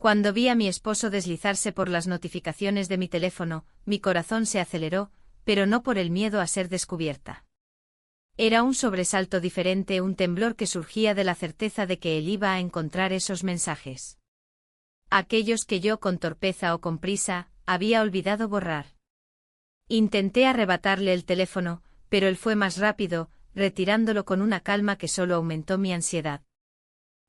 Cuando vi a mi esposo deslizarse por las notificaciones de mi teléfono, mi corazón se aceleró, pero no por el miedo a ser descubierta. Era un sobresalto diferente, un temblor que surgía de la certeza de que él iba a encontrar esos mensajes. Aquellos que yo, con torpeza o con prisa, había olvidado borrar. Intenté arrebatarle el teléfono, pero él fue más rápido, retirándolo con una calma que solo aumentó mi ansiedad.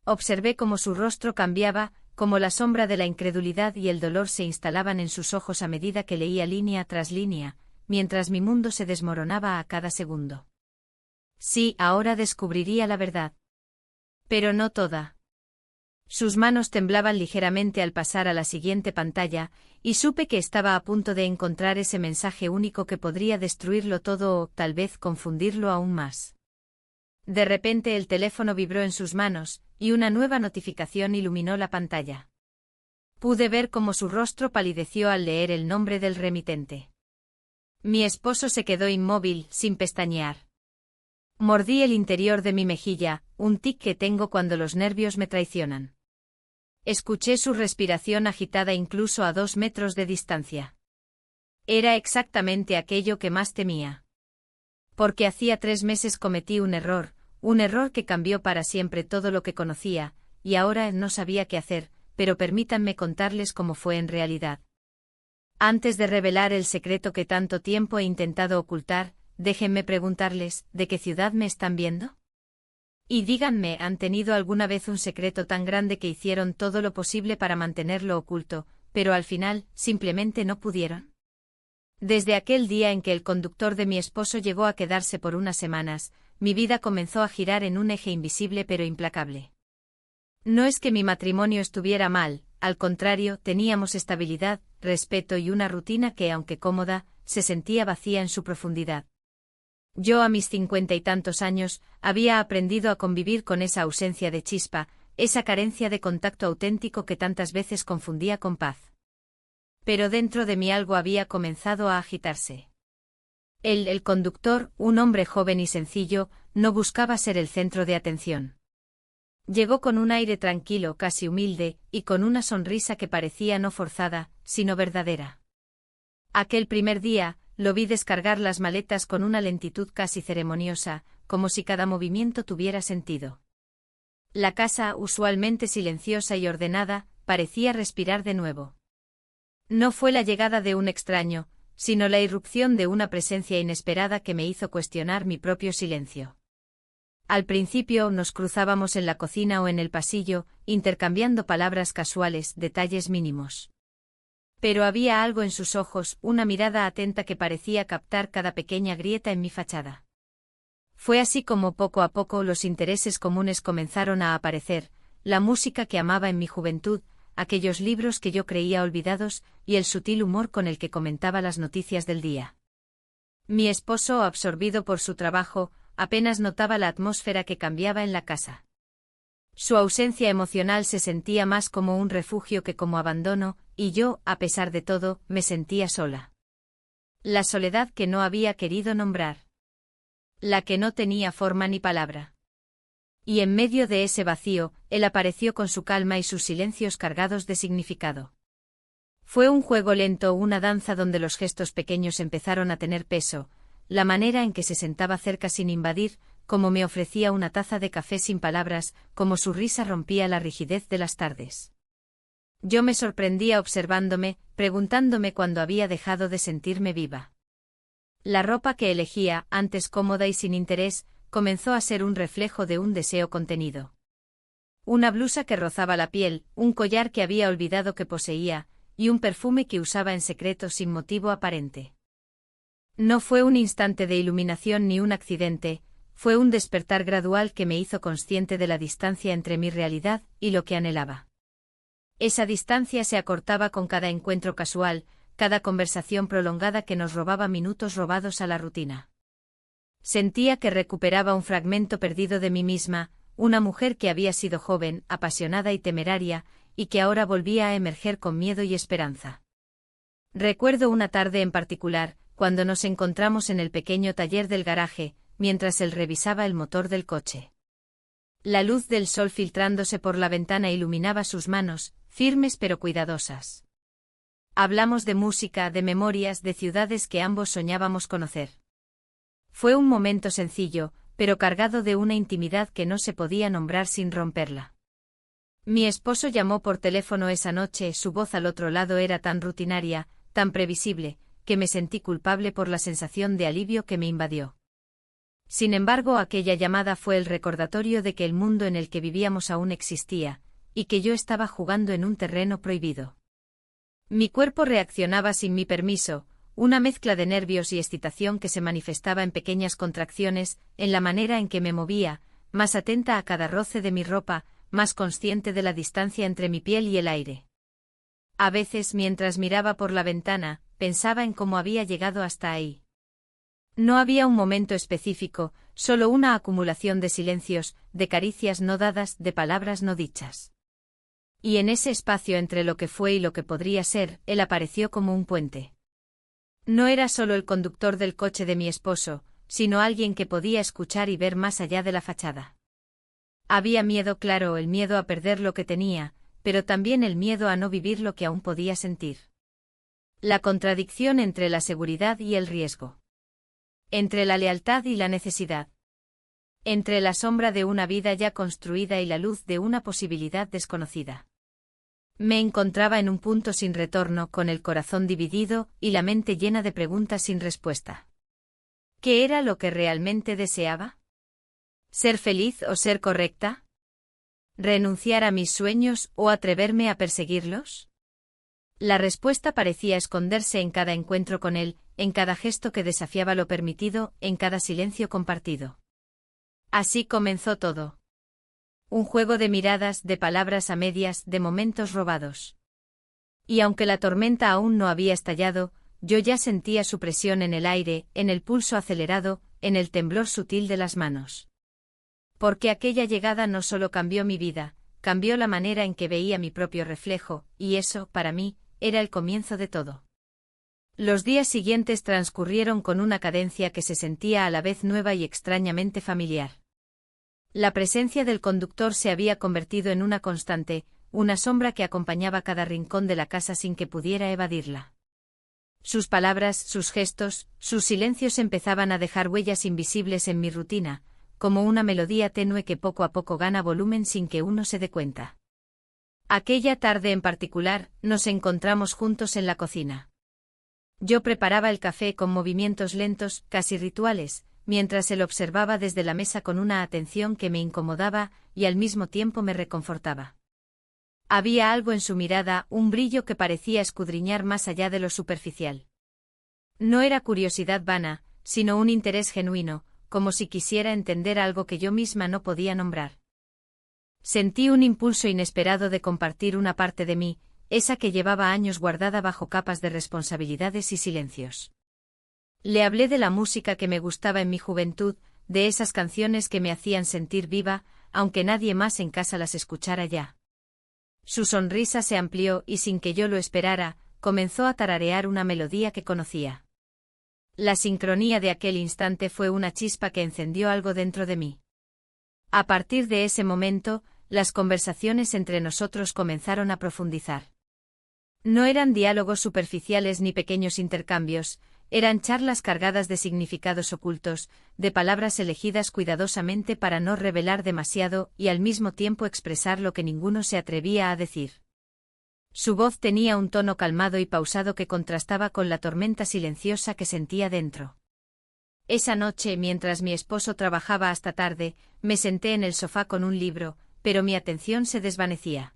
Observé cómo su rostro cambiaba, cómo la sombra de la incredulidad y el dolor se instalaban en sus ojos a medida que leía línea tras línea, mientras mi mundo se desmoronaba a cada segundo. Sí, ahora descubriría la verdad. Pero no toda. Sus manos temblaban ligeramente al pasar a la siguiente pantalla, y supe que estaba a punto de encontrar ese mensaje único que podría destruirlo todo o, tal vez, confundirlo aún más. De repente el teléfono vibró en sus manos, y una nueva notificación iluminó la pantalla. Pude ver cómo su rostro palideció al leer el nombre del remitente. Mi esposo se quedó inmóvil, sin pestañear. Mordí el interior de mi mejilla, un tic que tengo cuando los nervios me traicionan. Escuché su respiración agitada incluso a 2 metros de distancia. Era exactamente aquello que más temía. Porque hacía 3 meses cometí un error que cambió para siempre todo lo que conocía, y ahora no sabía qué hacer, pero permítanme contarles cómo fue en realidad. Antes de revelar el secreto que tanto tiempo he intentado ocultar, déjenme preguntarles, ¿de qué ciudad me están viendo? Y díganme, ¿han tenido alguna vez un secreto tan grande que hicieron todo lo posible para mantenerlo oculto, pero al final, simplemente no pudieron? Desde aquel día en que el conductor de mi esposo llegó a quedarse por unas semanas, mi vida comenzó a girar en un eje invisible pero implacable. No es que mi matrimonio estuviera mal, al contrario, teníamos estabilidad, respeto y una rutina que, aunque cómoda, se sentía vacía en su profundidad. Yo, a mis 50 y tantos años, había aprendido a convivir con esa ausencia de chispa, esa carencia de contacto auténtico que tantas veces confundía con paz. Pero dentro de mí algo había comenzado a agitarse. El conductor, un hombre joven y sencillo, no buscaba ser el centro de atención. Llegó con un aire tranquilo, casi humilde, y con una sonrisa que parecía no forzada, sino verdadera. Aquel primer día, lo vi descargar las maletas con una lentitud casi ceremoniosa, como si cada movimiento tuviera sentido. La casa, usualmente silenciosa y ordenada, parecía respirar de nuevo. No fue la llegada de un extraño, sino la irrupción de una presencia inesperada que me hizo cuestionar mi propio silencio. Al principio nos cruzábamos en la cocina o en el pasillo, intercambiando palabras casuales, detalles mínimos. Pero había algo en sus ojos, una mirada atenta que parecía captar cada pequeña grieta en mi fachada. Fue así como poco a poco los intereses comunes comenzaron a aparecer, la música que amaba en mi juventud, aquellos libros que yo creía olvidados, y el sutil humor con el que comentaba las noticias del día. Mi esposo, absorbido por su trabajo, apenas notaba la atmósfera que cambiaba en la casa. Su ausencia emocional se sentía más como un refugio que como abandono, y yo, a pesar de todo, me sentía sola. La soledad que no había querido nombrar. La que no tenía forma ni palabra. Y en medio de ese vacío, él apareció con su calma y sus silencios cargados de significado. Fue un juego lento, una danza donde los gestos pequeños empezaron a tener peso, la manera en que se sentaba cerca sin invadir, como me ofrecía una taza de café sin palabras, como su risa rompía la rigidez de las tardes. Yo me sorprendía observándome, preguntándome cuándo había dejado de sentirme viva. La ropa que elegía, antes cómoda y sin interés, comenzó a ser un reflejo de un deseo contenido. Una blusa que rozaba la piel, un collar que había olvidado que poseía, y un perfume que usaba en secreto sin motivo aparente. No fue un instante de iluminación ni un accidente, fue un despertar gradual que me hizo consciente de la distancia entre mi realidad y lo que anhelaba. Esa distancia se acortaba con cada encuentro casual, cada conversación prolongada que nos robaba minutos robados a la rutina. Sentía que recuperaba un fragmento perdido de mí misma, una mujer que había sido joven, apasionada y temeraria, y que ahora volvía a emerger con miedo y esperanza. Recuerdo una tarde en particular, cuando nos encontramos en el pequeño taller del garaje, mientras él revisaba el motor del coche. La luz del sol filtrándose por la ventana iluminaba sus manos, firmes pero cuidadosas. Hablamos de música, de memorias, de ciudades que ambos soñábamos conocer. Fue un momento sencillo, pero cargado de una intimidad que no se podía nombrar sin romperla. Mi esposo llamó por teléfono esa noche, su voz al otro lado era tan rutinaria, tan previsible, que me sentí culpable por la sensación de alivio que me invadió. Sin embargo, aquella llamada fue el recordatorio de que el mundo en el que vivíamos aún existía, y que yo estaba jugando en un terreno prohibido. Mi cuerpo reaccionaba sin mi permiso, una mezcla de nervios y excitación que se manifestaba en pequeñas contracciones, en la manera en que me movía, más atenta a cada roce de mi ropa, más consciente de la distancia entre mi piel y el aire. A veces, mientras miraba por la ventana, pensaba en cómo había llegado hasta ahí. No había un momento específico, solo una acumulación de silencios, de caricias no dadas, de palabras no dichas. Y en ese espacio entre lo que fue y lo que podría ser, él apareció como un puente. No era solo el conductor del coche de mi esposo, sino alguien que podía escuchar y ver más allá de la fachada. Había miedo, claro, el miedo a perder lo que tenía, pero también el miedo a no vivir lo que aún podía sentir. La contradicción entre la seguridad y el riesgo. Entre la lealtad y la necesidad. Entre la sombra de una vida ya construida y la luz de una posibilidad desconocida. Me encontraba en un punto sin retorno, con el corazón dividido y la mente llena de preguntas sin respuesta. ¿Qué era lo que realmente deseaba? ¿Ser feliz o ser correcta? ¿Renunciar a mis sueños o atreverme a perseguirlos? La respuesta parecía esconderse en cada encuentro con él, en cada gesto que desafiaba lo permitido, en cada silencio compartido. Así comenzó todo. Un juego de miradas, de palabras a medias, de momentos robados. Y aunque la tormenta aún no había estallado, yo ya sentía su presión en el aire, en el pulso acelerado, en el temblor sutil de las manos. Porque aquella llegada no solo cambió mi vida, cambió la manera en que veía mi propio reflejo, y eso, para mí, era el comienzo de todo. Los días siguientes transcurrieron con una cadencia que se sentía a la vez nueva y extrañamente familiar. La presencia del conductor se había convertido en una constante, una sombra que acompañaba cada rincón de la casa sin que pudiera evadirla. Sus palabras, sus gestos, sus silencios empezaban a dejar huellas invisibles en mi rutina, como una melodía tenue que poco a poco gana volumen sin que uno se dé cuenta. Aquella tarde en particular, nos encontramos juntos en la cocina. Yo preparaba el café con movimientos lentos, casi rituales, mientras él observaba desde la mesa con una atención que me incomodaba y al mismo tiempo me reconfortaba. Había algo en su mirada, un brillo que parecía escudriñar más allá de lo superficial. No era curiosidad vana, sino un interés genuino, como si quisiera entender algo que yo misma no podía nombrar. Sentí un impulso inesperado de compartir una parte de mí, esa que llevaba años guardada bajo capas de responsabilidades y silencios. Le hablé de la música que me gustaba en mi juventud, de esas canciones que me hacían sentir viva, aunque nadie más en casa las escuchara ya. Su sonrisa se amplió y sin que yo lo esperara, comenzó a tararear una melodía que conocía. La sincronía de aquel instante fue una chispa que encendió algo dentro de mí. A partir de ese momento, las conversaciones entre nosotros comenzaron a profundizar. No eran diálogos superficiales ni pequeños intercambios, eran charlas cargadas de significados ocultos, de palabras elegidas cuidadosamente para no revelar demasiado y al mismo tiempo expresar lo que ninguno se atrevía a decir. Su voz tenía un tono calmado y pausado que contrastaba con la tormenta silenciosa que sentía dentro. Esa noche, mientras mi esposo trabajaba hasta tarde, me senté en el sofá con un libro, pero mi atención se desvanecía.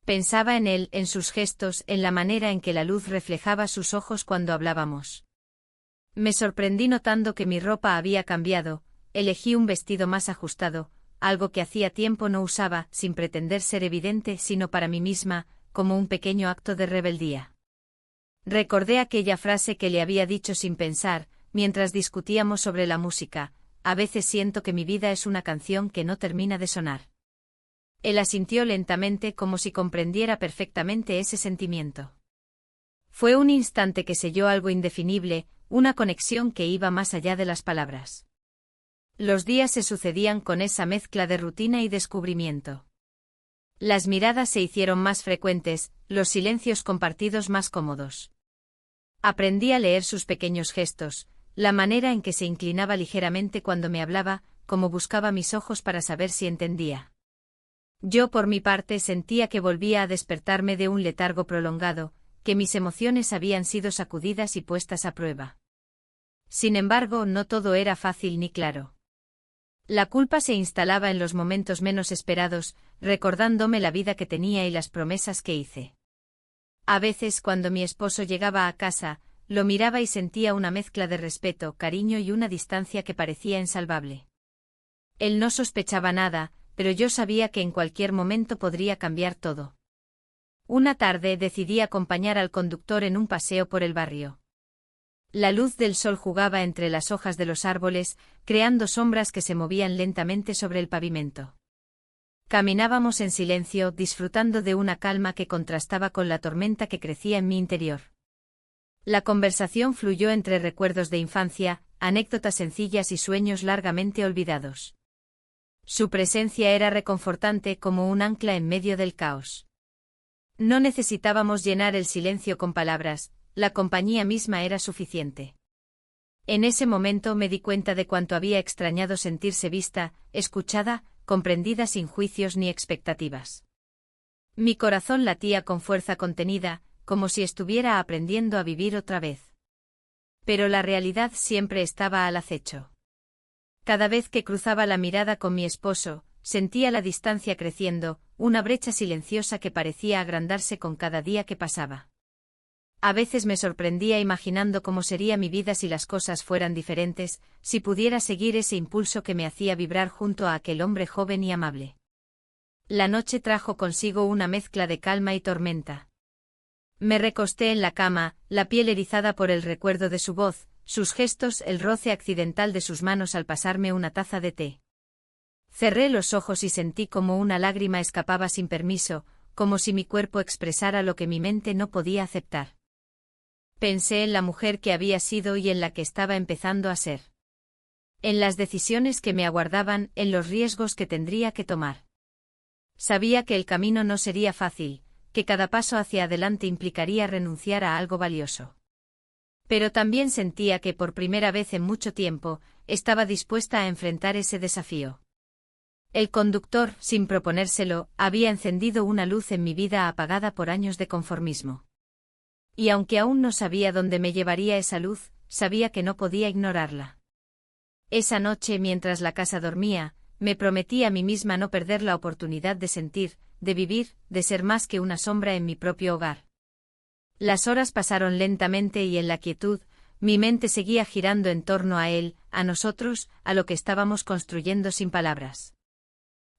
Pensaba en él, en sus gestos, en la manera en que la luz reflejaba sus ojos cuando hablábamos. Me sorprendí notando que mi ropa había cambiado, elegí un vestido más ajustado, algo que hacía tiempo no usaba, sin pretender ser evidente sino para mí misma, como un pequeño acto de rebeldía. Recordé aquella frase que le había dicho sin pensar, mientras discutíamos sobre la música: a veces siento que mi vida es una canción que no termina de sonar. Él asintió lentamente como si comprendiera perfectamente ese sentimiento. Fue un instante que selló algo indefinible, una conexión que iba más allá de las palabras. Los días se sucedían con esa mezcla de rutina y descubrimiento. Las miradas se hicieron más frecuentes, los silencios compartidos más cómodos. Aprendí a leer sus pequeños gestos, la manera en que se inclinaba ligeramente cuando me hablaba, como buscaba mis ojos para saber si entendía. Yo por mi parte sentía que volvía a despertarme de un letargo prolongado, que mis emociones habían sido sacudidas y puestas a prueba. Sin embargo, no todo era fácil ni claro. La culpa se instalaba en los momentos menos esperados, recordándome la vida que tenía y las promesas que hice. A veces, cuando mi esposo llegaba a casa, lo miraba y sentía una mezcla de respeto, cariño y una distancia que parecía insalvable. Él no sospechaba nada, pero yo sabía que en cualquier momento podría cambiar todo. Una tarde decidí acompañar al conductor en un paseo por el barrio. La luz del sol jugaba entre las hojas de los árboles, creando sombras que se movían lentamente sobre el pavimento. Caminábamos en silencio, disfrutando de una calma que contrastaba con la tormenta que crecía en mi interior. La conversación fluyó entre recuerdos de infancia, anécdotas sencillas y sueños largamente olvidados. Su presencia era reconfortante como un ancla en medio del caos. No necesitábamos llenar el silencio con palabras, la compañía misma era suficiente. En ese momento me di cuenta de cuánto había extrañado sentirse vista, escuchada, comprendida sin juicios ni expectativas. Mi corazón latía con fuerza contenida, como si estuviera aprendiendo a vivir otra vez. Pero la realidad siempre estaba al acecho. Cada vez que cruzaba la mirada con mi esposo, sentía la distancia creciendo, una brecha silenciosa que parecía agrandarse con cada día que pasaba. A veces me sorprendía imaginando cómo sería mi vida si las cosas fueran diferentes, si pudiera seguir ese impulso que me hacía vibrar junto a aquel hombre joven y amable. La noche trajo consigo una mezcla de calma y tormenta. Me recosté en la cama, la piel erizada por el recuerdo de su voz, sus gestos, el roce accidental de sus manos al pasarme una taza de té. Cerré los ojos y sentí como una lágrima escapaba sin permiso, como si mi cuerpo expresara lo que mi mente no podía aceptar. Pensé en la mujer que había sido y en la que estaba empezando a ser. En las decisiones que me aguardaban, en los riesgos que tendría que tomar. Sabía que el camino no sería fácil, que cada paso hacia adelante implicaría renunciar a algo valioso. Pero también sentía que por primera vez en mucho tiempo, estaba dispuesta a enfrentar ese desafío. El conductor, sin proponérselo, había encendido una luz en mi vida apagada por años de conformismo. Y aunque aún no sabía dónde me llevaría esa luz, sabía que no podía ignorarla. Esa noche, mientras la casa dormía, me prometí a mí misma no perder la oportunidad de sentir, de vivir, de ser más que una sombra en mi propio hogar. Las horas pasaron lentamente y en la quietud, mi mente seguía girando en torno a él, a nosotros, a lo que estábamos construyendo sin palabras.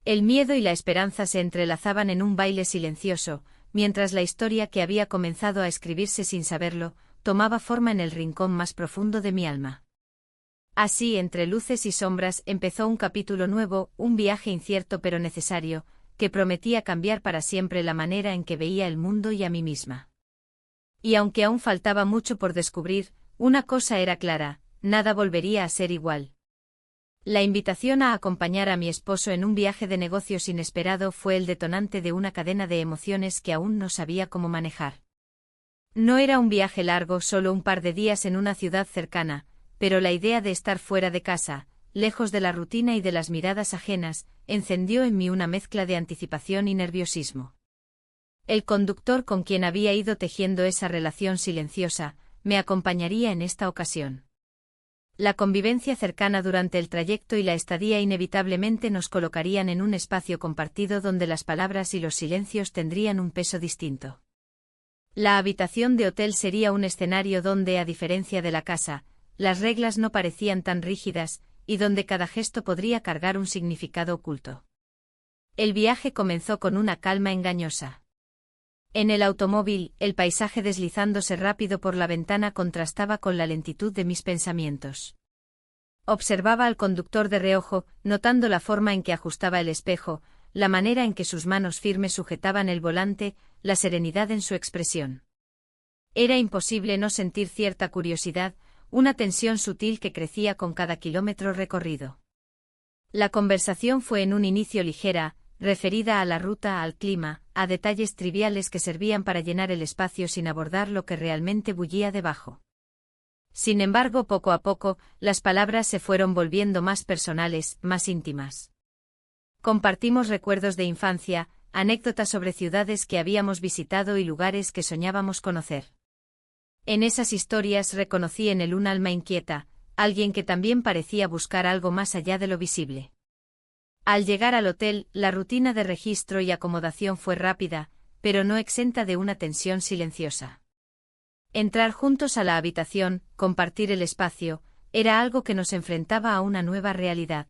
El miedo y la esperanza se entrelazaban en un baile silencioso, mientras la historia que había comenzado a escribirse sin saberlo, tomaba forma en el rincón más profundo de mi alma. Así, entre luces y sombras, empezó un capítulo nuevo, un viaje incierto pero necesario, que prometía cambiar para siempre la manera en que veía el mundo y a mí misma. Y aunque aún faltaba mucho por descubrir, una cosa era clara, nada volvería a ser igual. La invitación a acompañar a mi esposo en un viaje de negocios inesperado fue el detonante de una cadena de emociones que aún no sabía cómo manejar. No era un viaje largo, solo un par de días en una ciudad cercana, pero la idea de estar fuera de casa, lejos de la rutina y de las miradas ajenas, encendió en mí una mezcla de anticipación y nerviosismo. El conductor con quien había ido tejiendo esa relación silenciosa, me acompañaría en esta ocasión. La convivencia cercana durante el trayecto y la estadía inevitablemente nos colocarían en un espacio compartido donde las palabras y los silencios tendrían un peso distinto. La habitación de hotel sería un escenario donde, a diferencia de la casa, las reglas no parecían tan rígidas, y donde cada gesto podría cargar un significado oculto. El viaje comenzó con una calma engañosa. En el automóvil, el paisaje deslizándose rápido por la ventana contrastaba con la lentitud de mis pensamientos. Observaba al conductor de reojo, notando la forma en que ajustaba el espejo, la manera en que sus manos firmes sujetaban el volante, la serenidad en su expresión. Era imposible no sentir cierta curiosidad, una tensión sutil que crecía con cada kilómetro recorrido. La conversación fue en un inicio ligera, referida a la ruta, al clima, a detalles triviales que servían para llenar el espacio sin abordar lo que realmente bullía debajo. Sin embargo, poco a poco, las palabras se fueron volviendo más personales, más íntimas. Compartimos recuerdos de infancia, anécdotas sobre ciudades que habíamos visitado y lugares que soñábamos conocer. En esas historias reconocí en él un alma inquieta, alguien que también parecía buscar algo más allá de lo visible. Al llegar al hotel, la rutina de registro y acomodación fue rápida, pero no exenta de una tensión silenciosa. Entrar juntos a la habitación, compartir el espacio, era algo que nos enfrentaba a una nueva realidad.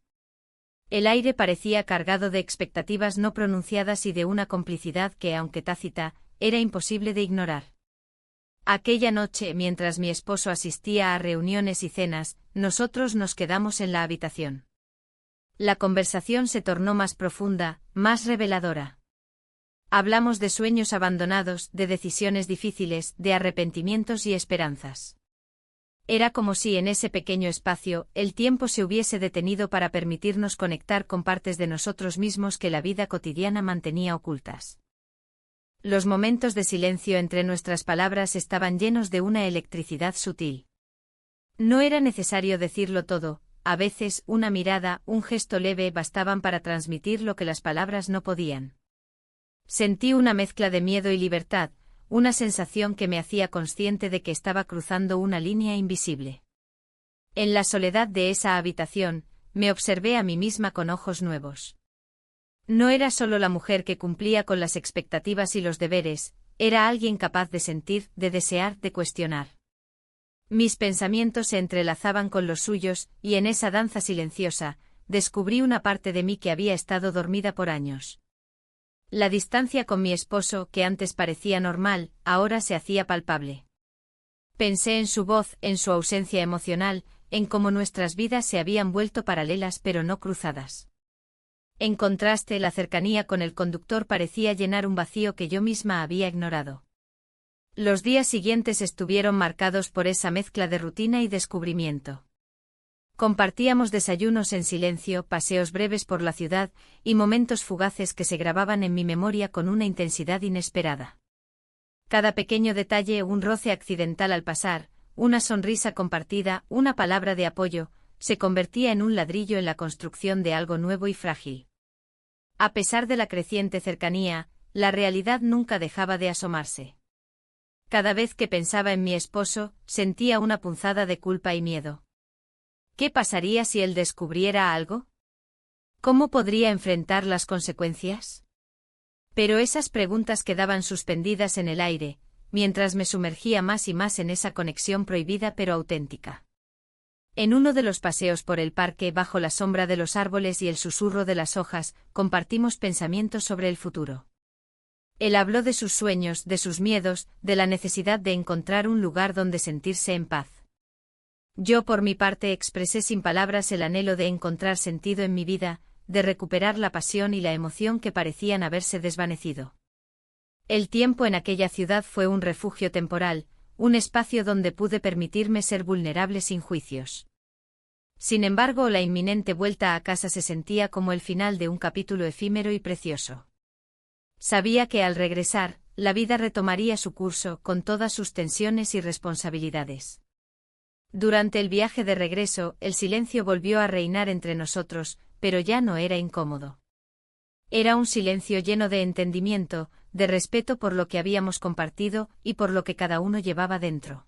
El aire parecía cargado de expectativas no pronunciadas y de una complicidad que, aunque tácita, era imposible de ignorar. Aquella noche, mientras mi esposo asistía a reuniones y cenas, nosotros nos quedamos en la habitación. La conversación se tornó más profunda, más reveladora. Hablamos de sueños abandonados, de decisiones difíciles, de arrepentimientos y esperanzas. Era como si en ese pequeño espacio, el tiempo se hubiese detenido para permitirnos conectar con partes de nosotros mismos que la vida cotidiana mantenía ocultas. Los momentos de silencio entre nuestras palabras estaban llenos de una electricidad sutil. No era necesario decirlo todo, a veces una mirada, un gesto leve bastaban para transmitir lo que las palabras no podían. Sentí una mezcla de miedo y libertad, una sensación que me hacía consciente de que estaba cruzando una línea invisible. En la soledad de esa habitación, me observé a mí misma con ojos nuevos. No era solo la mujer que cumplía con las expectativas y los deberes, era alguien capaz de sentir, de desear, de cuestionar. Mis pensamientos se entrelazaban con los suyos, y en esa danza silenciosa, descubrí una parte de mí que había estado dormida por años. La distancia con mi esposo, que antes parecía normal, ahora se hacía palpable. Pensé en su voz, en su ausencia emocional, en cómo nuestras vidas se habían vuelto paralelas pero no cruzadas. En contraste, la cercanía con el conductor parecía llenar un vacío que yo misma había ignorado. Los días siguientes estuvieron marcados por esa mezcla de rutina y descubrimiento. Compartíamos desayunos en silencio, paseos breves por la ciudad, y momentos fugaces que se grababan en mi memoria con una intensidad inesperada. Cada pequeño detalle, un roce accidental al pasar, una sonrisa compartida, una palabra de apoyo, se convertía en un ladrillo en la construcción de algo nuevo y frágil. A pesar de la creciente cercanía, la realidad nunca dejaba de asomarse. Cada vez que pensaba en mi esposo, sentía una punzada de culpa y miedo. ¿Qué pasaría si él descubriera algo? ¿Cómo podría enfrentar las consecuencias? Pero esas preguntas quedaban suspendidas en el aire, mientras me sumergía más y más en esa conexión prohibida pero auténtica. En uno de los paseos por el parque, bajo la sombra de los árboles y el susurro de las hojas, compartimos pensamientos sobre el futuro. Él habló de sus sueños, de sus miedos, de la necesidad de encontrar un lugar donde sentirse en paz. Yo por mi parte expresé sin palabras el anhelo de encontrar sentido en mi vida, de recuperar la pasión y la emoción que parecían haberse desvanecido. El tiempo en aquella ciudad fue un refugio temporal, un espacio donde pude permitirme ser vulnerable sin juicios. Sin embargo, la inminente vuelta a casa se sentía como el final de un capítulo efímero y precioso. Sabía que al regresar, la vida retomaría su curso con todas sus tensiones y responsabilidades. Durante el viaje de regreso, el silencio volvió a reinar entre nosotros, pero ya no era incómodo. Era un silencio lleno de entendimiento, de respeto por lo que habíamos compartido y por lo que cada uno llevaba dentro.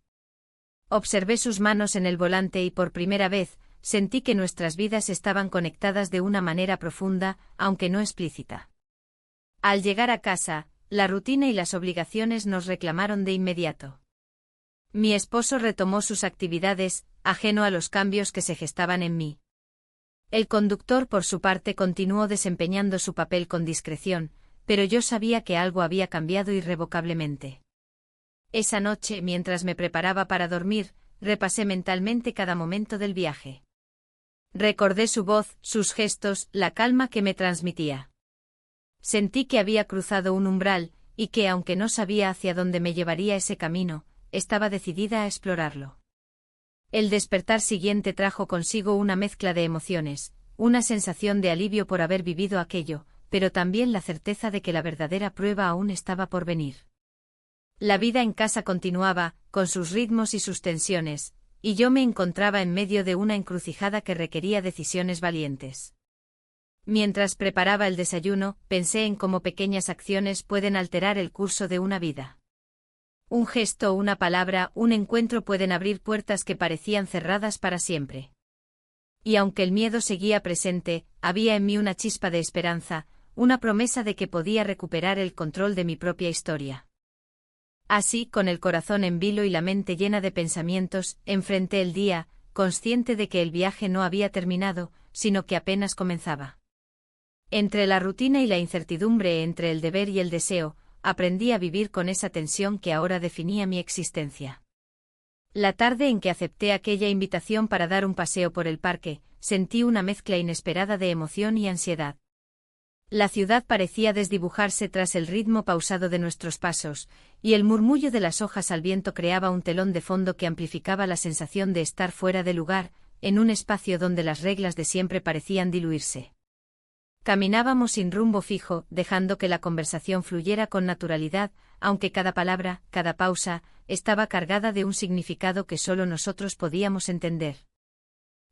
Observé sus manos en el volante y por primera vez, sentí que nuestras vidas estaban conectadas de una manera profunda, aunque no explícita. Al llegar a casa, la rutina y las obligaciones nos reclamaron de inmediato. Mi esposo retomó sus actividades, ajeno a los cambios que se gestaban en mí. El conductor, por su parte, continuó desempeñando su papel con discreción, pero yo sabía que algo había cambiado irrevocablemente. Esa noche, mientras me preparaba para dormir, repasé mentalmente cada momento del viaje. Recordé su voz, sus gestos, la calma que me transmitía. Sentí que había cruzado un umbral, y que, aunque no sabía hacia dónde me llevaría ese camino, estaba decidida a explorarlo. El despertar siguiente trajo consigo una mezcla de emociones, una sensación de alivio por haber vivido aquello, pero también la certeza de que la verdadera prueba aún estaba por venir. La vida en casa continuaba, con sus ritmos y sus tensiones, y yo me encontraba en medio de una encrucijada que requería decisiones valientes. Mientras preparaba el desayuno, pensé en cómo pequeñas acciones pueden alterar el curso de una vida. Un gesto, una palabra, un encuentro pueden abrir puertas que parecían cerradas para siempre. Y aunque el miedo seguía presente, había en mí una chispa de esperanza, una promesa de que podía recuperar el control de mi propia historia. Así, con el corazón en vilo y la mente llena de pensamientos, enfrenté el día, consciente de que el viaje no había terminado, sino que apenas comenzaba. Entre la rutina y la incertidumbre, entre el deber y el deseo, aprendí a vivir con esa tensión que ahora definía mi existencia. La tarde en que acepté aquella invitación para dar un paseo por el parque, sentí una mezcla inesperada de emoción y ansiedad. La ciudad parecía desdibujarse tras el ritmo pausado de nuestros pasos, y el murmullo de las hojas al viento creaba un telón de fondo que amplificaba la sensación de estar fuera de lugar, en un espacio donde las reglas de siempre parecían diluirse. Caminábamos sin rumbo fijo, dejando que la conversación fluyera con naturalidad, aunque cada palabra, cada pausa, estaba cargada de un significado que solo nosotros podíamos entender.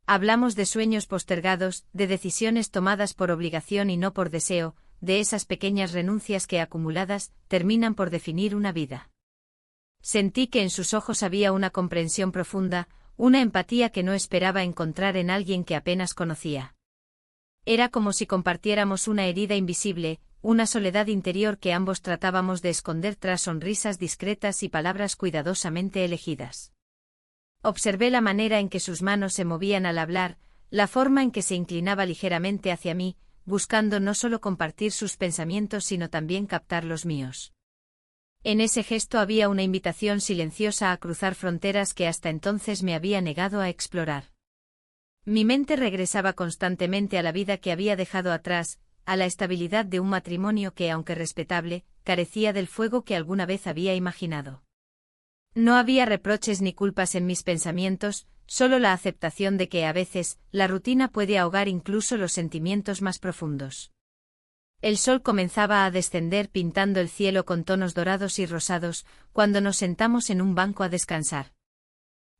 Hablamos de sueños postergados, de decisiones tomadas por obligación y no por deseo, de esas pequeñas renuncias que acumuladas terminan por definir una vida. Sentí que en sus ojos había una comprensión profunda, una empatía que no esperaba encontrar en alguien que apenas conocía. Era como si compartiéramos una herida invisible, una soledad interior que ambos tratábamos de esconder tras sonrisas discretas y palabras cuidadosamente elegidas. Observé la manera en que sus manos se movían al hablar, la forma en que se inclinaba ligeramente hacia mí, buscando no solo compartir sus pensamientos sino también captar los míos. En ese gesto había una invitación silenciosa a cruzar fronteras que hasta entonces me había negado a explorar. Mi mente regresaba constantemente a la vida que había dejado atrás, a la estabilidad de un matrimonio que, aunque respetable, carecía del fuego que alguna vez había imaginado. No había reproches ni culpas en mis pensamientos, solo la aceptación de que a veces la rutina puede ahogar incluso los sentimientos más profundos. El sol comenzaba a descender pintando el cielo con tonos dorados y rosados, cuando nos sentamos en un banco a descansar.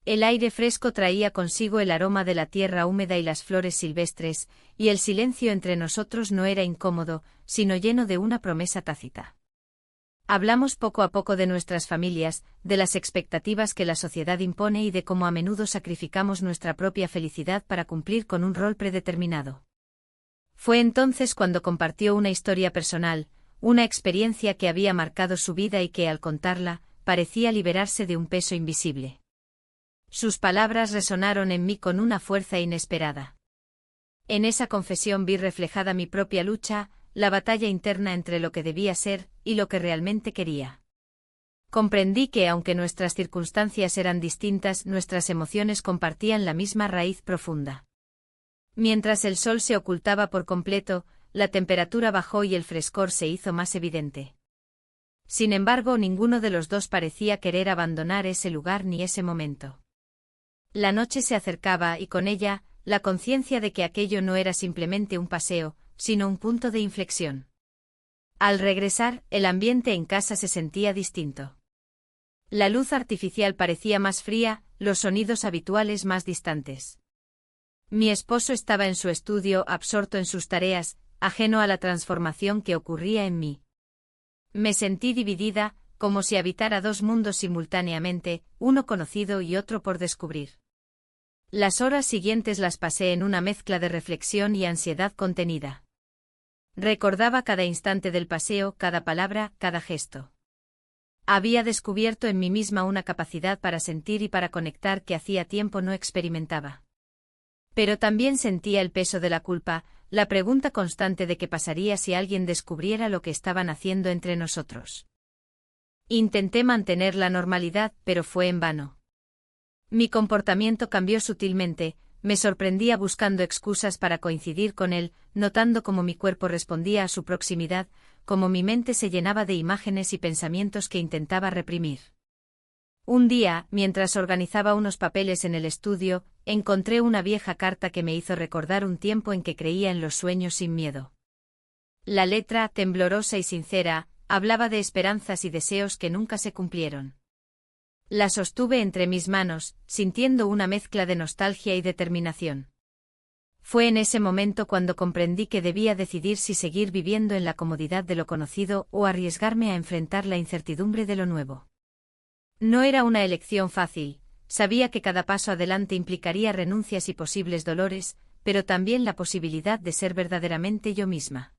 El aire fresco traía consigo el aroma de la tierra húmeda y las flores silvestres, y el silencio entre nosotros no era incómodo, sino lleno de una promesa tácita. Hablamos poco a poco de nuestras familias, de las expectativas que la sociedad impone y de cómo a menudo sacrificamos nuestra propia felicidad para cumplir con un rol predeterminado. Fue entonces cuando compartió una historia personal, una experiencia que había marcado su vida y que, al contarla, parecía liberarse de un peso invisible. Sus palabras resonaron en mí con una fuerza inesperada. En esa confesión vi reflejada mi propia lucha, la batalla interna entre lo que debía ser y lo que realmente quería. Comprendí que, aunque nuestras circunstancias eran distintas, nuestras emociones compartían la misma raíz profunda. Mientras el sol se ocultaba por completo, la temperatura bajó y el frescor se hizo más evidente. Sin embargo, ninguno de los dos parecía querer abandonar ese lugar ni ese momento. La noche se acercaba y con ella, la conciencia de que aquello no era simplemente un paseo, sino un punto de inflexión. Al regresar, el ambiente en casa se sentía distinto. La luz artificial parecía más fría, los sonidos habituales más distantes. Mi esposo estaba en su estudio, absorto en sus tareas, ajeno a la transformación que ocurría en mí. Me sentí dividida, como si habitara dos mundos simultáneamente, uno conocido y otro por descubrir. Las horas siguientes las pasé en una mezcla de reflexión y ansiedad contenida. Recordaba cada instante del paseo, cada palabra, cada gesto. Había descubierto en mí misma una capacidad para sentir y para conectar que hacía tiempo no experimentaba. Pero también sentía el peso de la culpa, la pregunta constante de qué pasaría si alguien descubriera lo que estaban haciendo entre nosotros. Intenté mantener la normalidad, pero fue en vano. Mi comportamiento cambió sutilmente, me sorprendía buscando excusas para coincidir con él, notando cómo mi cuerpo respondía a su proximidad, cómo mi mente se llenaba de imágenes y pensamientos que intentaba reprimir. Un día, mientras organizaba unos papeles en el estudio, encontré una vieja carta que me hizo recordar un tiempo en que creía en los sueños sin miedo. La letra, temblorosa y sincera, hablaba de esperanzas y deseos que nunca se cumplieron. La sostuve entre mis manos, sintiendo una mezcla de nostalgia y determinación. Fue en ese momento cuando comprendí que debía decidir si seguir viviendo en la comodidad de lo conocido o arriesgarme a enfrentar la incertidumbre de lo nuevo. No era una elección fácil, sabía que cada paso adelante implicaría renuncias y posibles dolores, pero también la posibilidad de ser verdaderamente yo misma.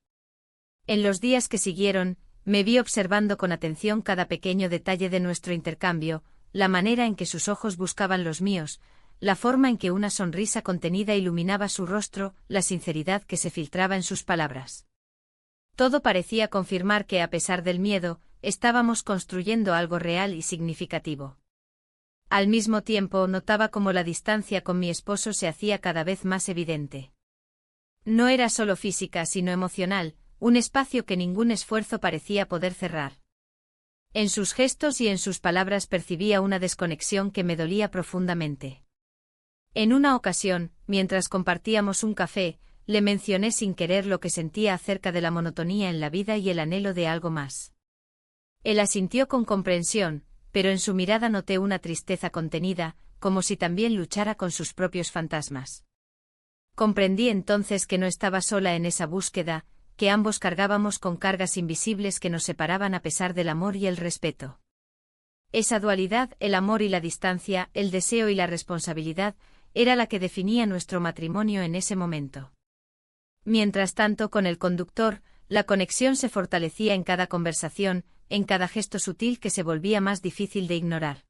En los días que siguieron, me vi observando con atención cada pequeño detalle de nuestro intercambio, la manera en que sus ojos buscaban los míos, la forma en que una sonrisa contenida iluminaba su rostro, la sinceridad que se filtraba en sus palabras. Todo parecía confirmar que, a pesar del miedo, estábamos construyendo algo real y significativo. Al mismo tiempo notaba cómo la distancia con mi esposo se hacía cada vez más evidente. No era solo física sino emocional, un espacio que ningún esfuerzo parecía poder cerrar. En sus gestos y en sus palabras percibía una desconexión que me dolía profundamente. En una ocasión, mientras compartíamos un café, le mencioné sin querer lo que sentía acerca de la monotonía en la vida y el anhelo de algo más. Él asintió con comprensión, pero en su mirada noté una tristeza contenida, como si también luchara con sus propios fantasmas. Comprendí entonces que no estaba sola en esa búsqueda, que ambos cargábamos con cargas invisibles que nos separaban a pesar del amor y el respeto. Esa dualidad, el amor y la distancia, el deseo y la responsabilidad, era la que definía nuestro matrimonio en ese momento. Mientras tanto, con el conductor, la conexión se fortalecía en cada conversación, en cada gesto sutil que se volvía más difícil de ignorar.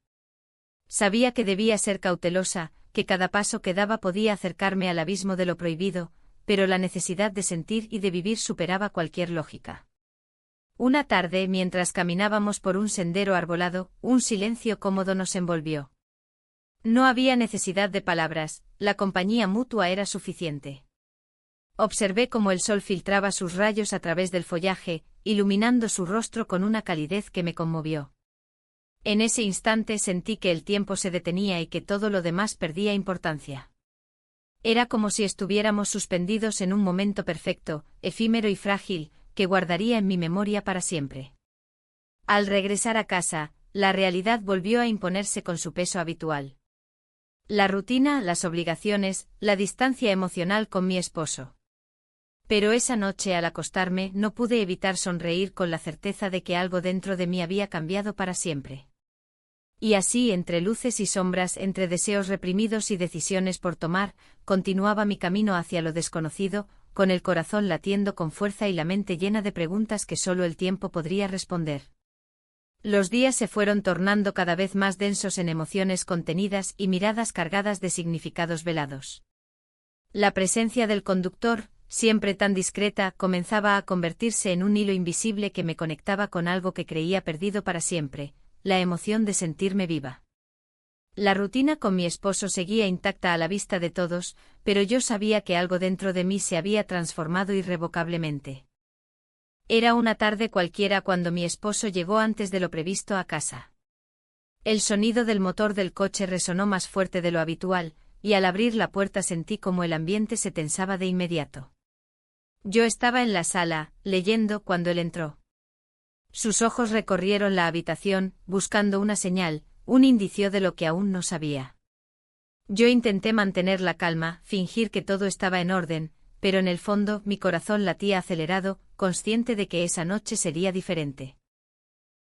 Sabía que debía ser cautelosa, que cada paso que daba podía acercarme al abismo de lo prohibido, pero la necesidad de sentir y de vivir superaba cualquier lógica. Una tarde, mientras caminábamos por un sendero arbolado, un silencio cómodo nos envolvió. No había necesidad de palabras, la compañía mutua era suficiente. Observé cómo el sol filtraba sus rayos a través del follaje, iluminando su rostro con una calidez que me conmovió. En ese instante sentí que el tiempo se detenía y que todo lo demás perdía importancia. Era como si estuviéramos suspendidos en un momento perfecto, efímero y frágil, que guardaría en mi memoria para siempre. Al regresar a casa, la realidad volvió a imponerse con su peso habitual. La rutina, las obligaciones, la distancia emocional con mi esposo. Pero esa noche al acostarme no pude evitar sonreír con la certeza de que algo dentro de mí había cambiado para siempre. Y así, entre luces y sombras, entre deseos reprimidos y decisiones por tomar, continuaba mi camino hacia lo desconocido, con el corazón latiendo con fuerza y la mente llena de preguntas que solo el tiempo podría responder. Los días se fueron tornando cada vez más densos en emociones contenidas y miradas cargadas de significados velados. La presencia del conductor, siempre tan discreta, comenzaba a convertirse en un hilo invisible que me conectaba con algo que creía perdido para siempre, la emoción de sentirme viva. La rutina con mi esposo seguía intacta a la vista de todos, pero yo sabía que algo dentro de mí se había transformado irrevocablemente. Era una tarde cualquiera cuando mi esposo llegó antes de lo previsto a casa. El sonido del motor del coche resonó más fuerte de lo habitual, y al abrir la puerta sentí como el ambiente se tensaba de inmediato. Yo estaba en la sala, leyendo, cuando él entró. Sus ojos recorrieron la habitación, buscando una señal, un indicio de lo que aún no sabía. Yo intenté mantener la calma, fingir que todo estaba en orden, pero en el fondo mi corazón latía acelerado, consciente de que esa noche sería diferente.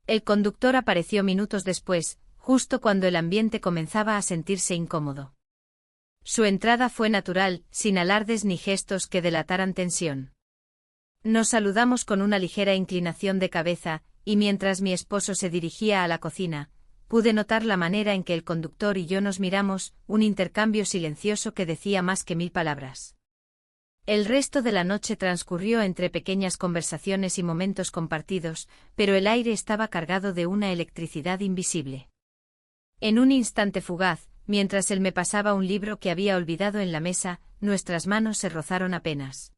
El conductor apareció minutos después, justo cuando el ambiente comenzaba a sentirse incómodo. Su entrada fue natural, sin alardes ni gestos que delataran tensión. Nos saludamos con una ligera inclinación de cabeza, y mientras mi esposo se dirigía a la cocina, pude notar la manera en que el conductor y yo nos miramos, un intercambio silencioso que decía más que 1000 palabras. El resto de la noche transcurrió entre pequeñas conversaciones y momentos compartidos, pero el aire estaba cargado de una electricidad invisible. En un instante fugaz, mientras él me pasaba un libro que había olvidado en la mesa, nuestras manos se rozaron apenas.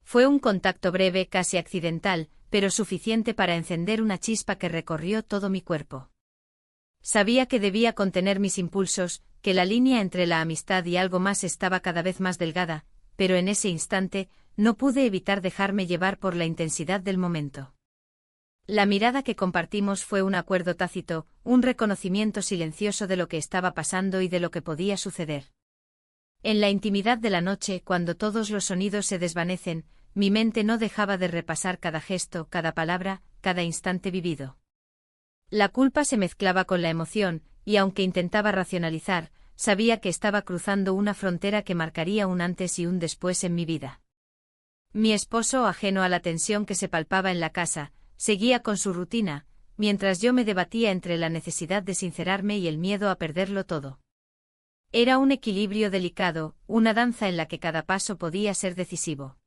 Fue un contacto breve, casi accidental, pero suficiente para encender una chispa que recorrió todo mi cuerpo. Sabía que debía contener mis impulsos, que la línea entre la amistad y algo más estaba cada vez más delgada, pero en ese instante, no pude evitar dejarme llevar por la intensidad del momento. La mirada que compartimos fue un acuerdo tácito, un reconocimiento silencioso de lo que estaba pasando y de lo que podía suceder. En la intimidad de la noche, cuando todos los sonidos se desvanecen, mi mente no dejaba de repasar cada gesto, cada palabra, cada instante vivido. La culpa se mezclaba con la emoción, y aunque intentaba racionalizar, sabía que estaba cruzando una frontera que marcaría un antes y un después en mi vida. Mi esposo, ajeno a la tensión que se palpaba en la casa, seguía con su rutina, mientras yo me debatía entre la necesidad de sincerarme y el miedo a perderlo todo. Era un equilibrio delicado, una danza en la que cada paso podía ser decisivo.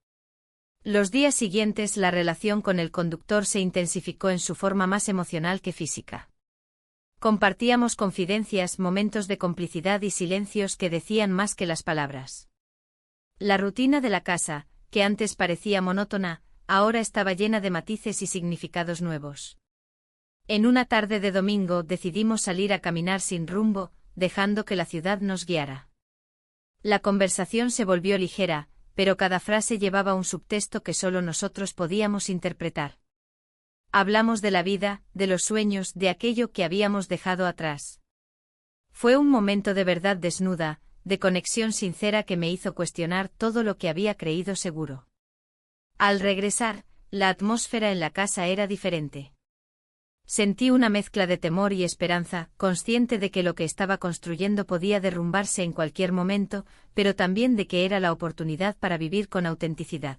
Los días siguientes la relación con el conductor se intensificó en su forma más emocional que física. Compartíamos confidencias, momentos de complicidad y silencios que decían más que las palabras. La rutina de la casa, que antes parecía monótona, ahora estaba llena de matices y significados nuevos. En una tarde de domingo decidimos salir a caminar sin rumbo, dejando que la ciudad nos guiara. La conversación se volvió ligera, pero cada frase llevaba un subtexto que solo nosotros podíamos interpretar. Hablamos de la vida, de los sueños, de aquello que habíamos dejado atrás. Fue un momento de verdad desnuda, de conexión sincera que me hizo cuestionar todo lo que había creído seguro. Al regresar, la atmósfera en la casa era diferente. Sentí una mezcla de temor y esperanza, consciente de que lo que estaba construyendo podía derrumbarse en cualquier momento, pero también de que era la oportunidad para vivir con autenticidad.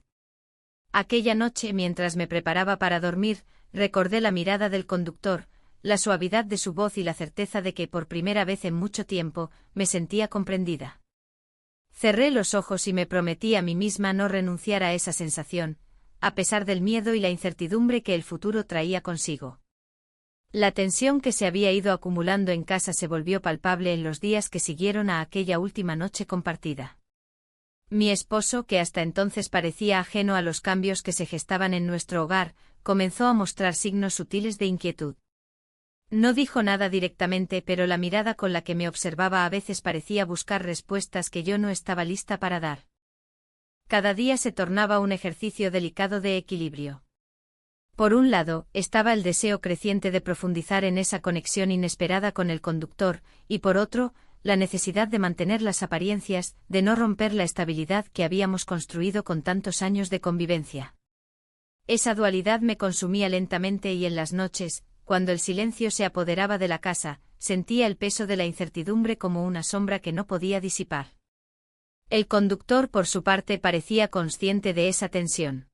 Aquella noche, mientras me preparaba para dormir, recordé la mirada del conductor, la suavidad de su voz y la certeza de que por primera vez en mucho tiempo me sentía comprendida. Cerré los ojos y me prometí a mí misma no renunciar a esa sensación, a pesar del miedo y la incertidumbre que el futuro traía consigo. La tensión que se había ido acumulando en casa se volvió palpable en los días que siguieron a aquella última noche compartida. Mi esposo, que hasta entonces parecía ajeno a los cambios que se gestaban en nuestro hogar, comenzó a mostrar signos sutiles de inquietud. No dijo nada directamente, pero la mirada con la que me observaba a veces parecía buscar respuestas que yo no estaba lista para dar. Cada día se tornaba un ejercicio delicado de equilibrio. Por un lado, estaba el deseo creciente de profundizar en esa conexión inesperada con el conductor, y por otro, la necesidad de mantener las apariencias, de no romper la estabilidad que habíamos construido con tantos años de convivencia. Esa dualidad me consumía lentamente y en las noches, cuando el silencio se apoderaba de la casa, sentía el peso de la incertidumbre como una sombra que no podía disipar. El conductor, por su parte, parecía consciente de esa tensión.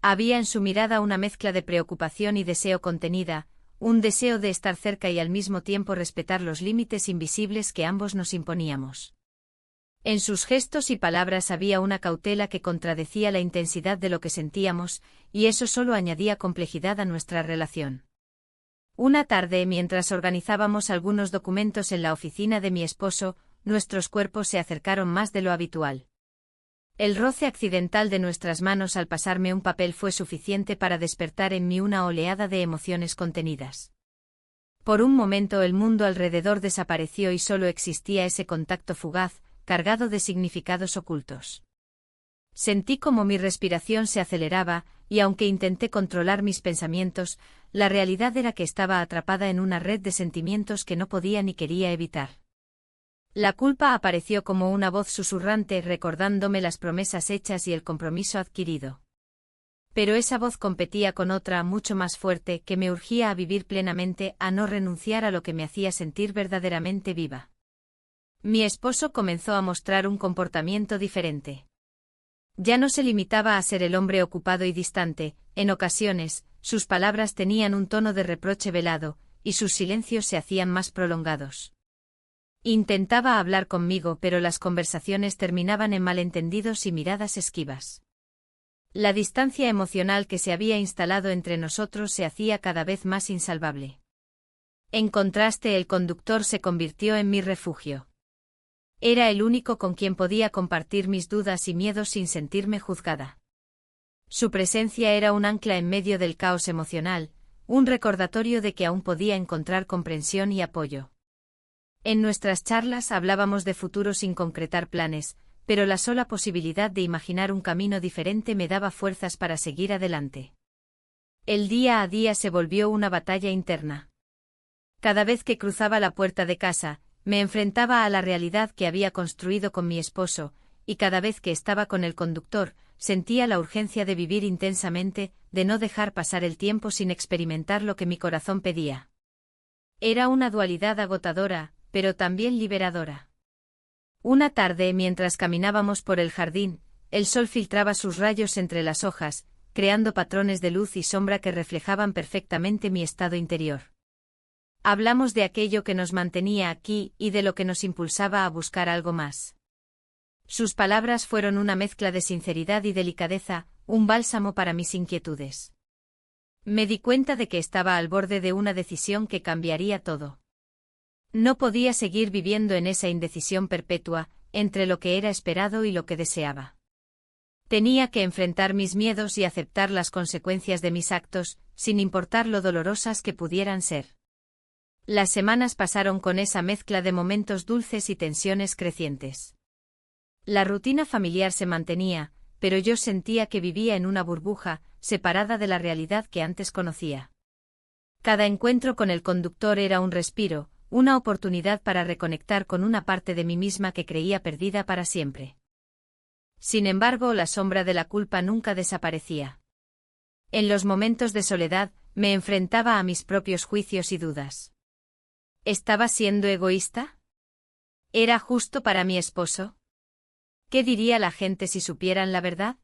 Había en su mirada una mezcla de preocupación y deseo contenida, un deseo de estar cerca y al mismo tiempo respetar los límites invisibles que ambos nos imponíamos. En sus gestos y palabras había una cautela que contradecía la intensidad de lo que sentíamos, y eso solo añadía complejidad a nuestra relación. Una tarde, mientras organizábamos algunos documentos en la oficina de mi esposo, nuestros cuerpos se acercaron más de lo habitual. El roce accidental de nuestras manos al pasarme un papel fue suficiente para despertar en mí una oleada de emociones contenidas. Por un momento el mundo alrededor desapareció y solo existía ese contacto fugaz, cargado de significados ocultos. Sentí como mi respiración se aceleraba, y aunque intenté controlar mis pensamientos, la realidad era que estaba atrapada en una red de sentimientos que no podía ni quería evitar. La culpa apareció como una voz susurrante recordándome las promesas hechas y el compromiso adquirido. Pero esa voz competía con otra mucho más fuerte que me urgía a vivir plenamente, a no renunciar a lo que me hacía sentir verdaderamente viva. Mi esposo comenzó a mostrar un comportamiento diferente. Ya no se limitaba a ser el hombre ocupado y distante, en ocasiones, sus palabras tenían un tono de reproche velado, y sus silencios se hacían más prolongados. Intentaba hablar conmigo, pero las conversaciones terminaban en malentendidos y miradas esquivas. La distancia emocional que se había instalado entre nosotros se hacía cada vez más insalvable. En contraste, el conductor se convirtió en mi refugio. Era el único con quien podía compartir mis dudas y miedos sin sentirme juzgada. Su presencia era un ancla en medio del caos emocional, un recordatorio de que aún podía encontrar comprensión y apoyo. En nuestras charlas hablábamos de futuro sin concretar planes, pero la sola posibilidad de imaginar un camino diferente me daba fuerzas para seguir adelante. El día a día se volvió una batalla interna. Cada vez que cruzaba la puerta de casa, me enfrentaba a la realidad que había construido con mi esposo, y cada vez que estaba con el conductor, sentía la urgencia de vivir intensamente, de no dejar pasar el tiempo sin experimentar lo que mi corazón pedía. Era una dualidad agotadora, pero también liberadora. Una tarde, mientras caminábamos por el jardín, el sol filtraba sus rayos entre las hojas, creando patrones de luz y sombra que reflejaban perfectamente mi estado interior. Hablamos de aquello que nos mantenía aquí y de lo que nos impulsaba a buscar algo más. Sus palabras fueron una mezcla de sinceridad y delicadeza, un bálsamo para mis inquietudes. Me di cuenta de que estaba al borde de una decisión que cambiaría todo. No podía seguir viviendo en esa indecisión perpetua, entre lo que era esperado y lo que deseaba. Tenía que enfrentar mis miedos y aceptar las consecuencias de mis actos, sin importar lo dolorosas que pudieran ser. Las semanas pasaron con esa mezcla de momentos dulces y tensiones crecientes. La rutina familiar se mantenía, pero yo sentía que vivía en una burbuja, separada de la realidad que antes conocía. Cada encuentro con el conductor era un respiro, una oportunidad para reconectar con una parte de mí misma que creía perdida para siempre. Sin embargo, la sombra de la culpa nunca desaparecía. En los momentos de soledad, me enfrentaba a mis propios juicios y dudas. ¿Estaba siendo egoísta? ¿Era justo para mi esposo? ¿Qué diría la gente si supieran la verdad?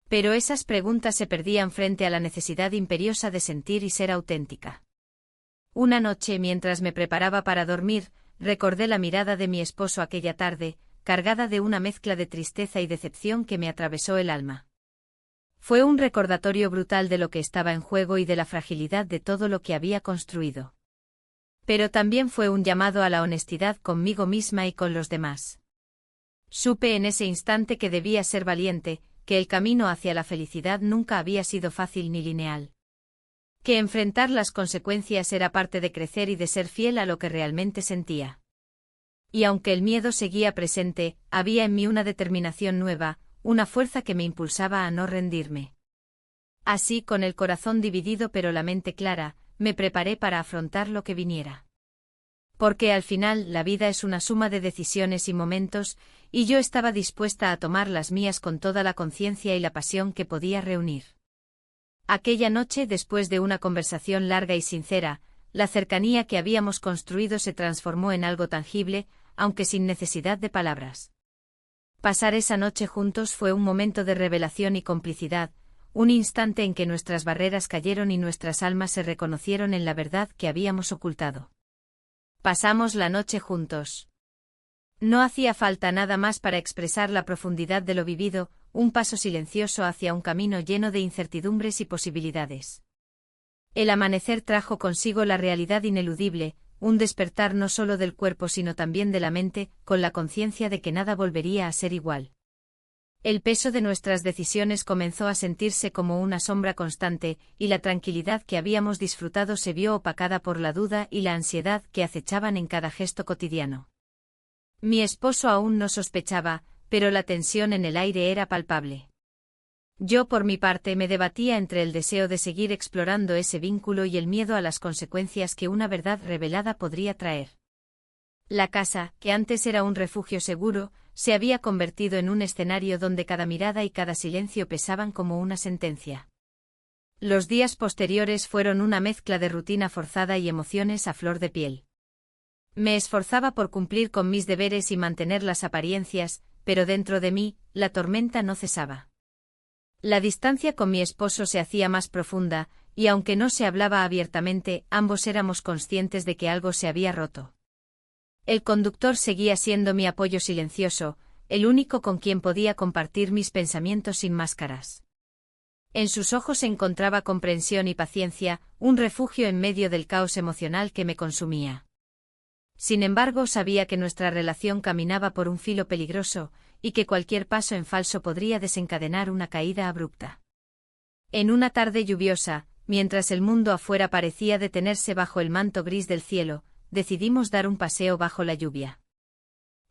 Pero esas preguntas se perdían frente a la necesidad imperiosa de sentir y ser auténtica. Una noche, mientras me preparaba para dormir, recordé la mirada de mi esposo aquella tarde, cargada de una mezcla de tristeza y decepción que me atravesó el alma. Fue un recordatorio brutal de lo que estaba en juego y de la fragilidad de todo lo que había construido. Pero también fue un llamado a la honestidad conmigo misma y con los demás. Supe en ese instante que debía ser valiente, que el camino hacia la felicidad nunca había sido fácil ni lineal. Que enfrentar las consecuencias era parte de crecer y de ser fiel a lo que realmente sentía. Y aunque el miedo seguía presente, había en mí una determinación nueva, una fuerza que me impulsaba a no rendirme. Así, con el corazón dividido pero la mente clara, me preparé para afrontar lo que viniera. Porque al final la vida es una suma de decisiones y momentos, y yo estaba dispuesta a tomar las mías con toda la conciencia y la pasión que podía reunir. Aquella noche, después de una conversación larga y sincera, la cercanía que habíamos construido se transformó en algo tangible, aunque sin necesidad de palabras. Pasar esa noche juntos fue un momento de revelación y complicidad, un instante en que nuestras barreras cayeron y nuestras almas se reconocieron en la verdad que habíamos ocultado. Pasamos la noche juntos. No hacía falta nada más para expresar la profundidad de lo vivido, un paso silencioso hacia un camino lleno de incertidumbres y posibilidades. El amanecer trajo consigo la realidad ineludible, un despertar no solo del cuerpo sino también de la mente, con la conciencia de que nada volvería a ser igual. El peso de nuestras decisiones comenzó a sentirse como una sombra constante, y la tranquilidad que habíamos disfrutado se vio opacada por la duda y la ansiedad que acechaban en cada gesto cotidiano. Mi esposo aún no sospechaba, pero la tensión en el aire era palpable. Yo, por mi parte, me debatía entre el deseo de seguir explorando ese vínculo y el miedo a las consecuencias que una verdad revelada podría traer. La casa, que antes era un refugio seguro, se había convertido en un escenario donde cada mirada y cada silencio pesaban como una sentencia. Los días posteriores fueron una mezcla de rutina forzada y emociones a flor de piel. Me esforzaba por cumplir con mis deberes y mantener las apariencias, pero dentro de mí, la tormenta no cesaba. La distancia con mi esposo se hacía más profunda, y aunque no se hablaba abiertamente, ambos éramos conscientes de que algo se había roto. El conductor seguía siendo mi apoyo silencioso, el único con quien podía compartir mis pensamientos sin máscaras. En sus ojos encontraba comprensión y paciencia, un refugio en medio del caos emocional que me consumía. Sin embargo, sabía que nuestra relación caminaba por un filo peligroso, y que cualquier paso en falso podría desencadenar una caída abrupta. En una tarde lluviosa, mientras el mundo afuera parecía detenerse bajo el manto gris del cielo, decidimos dar un paseo bajo la lluvia.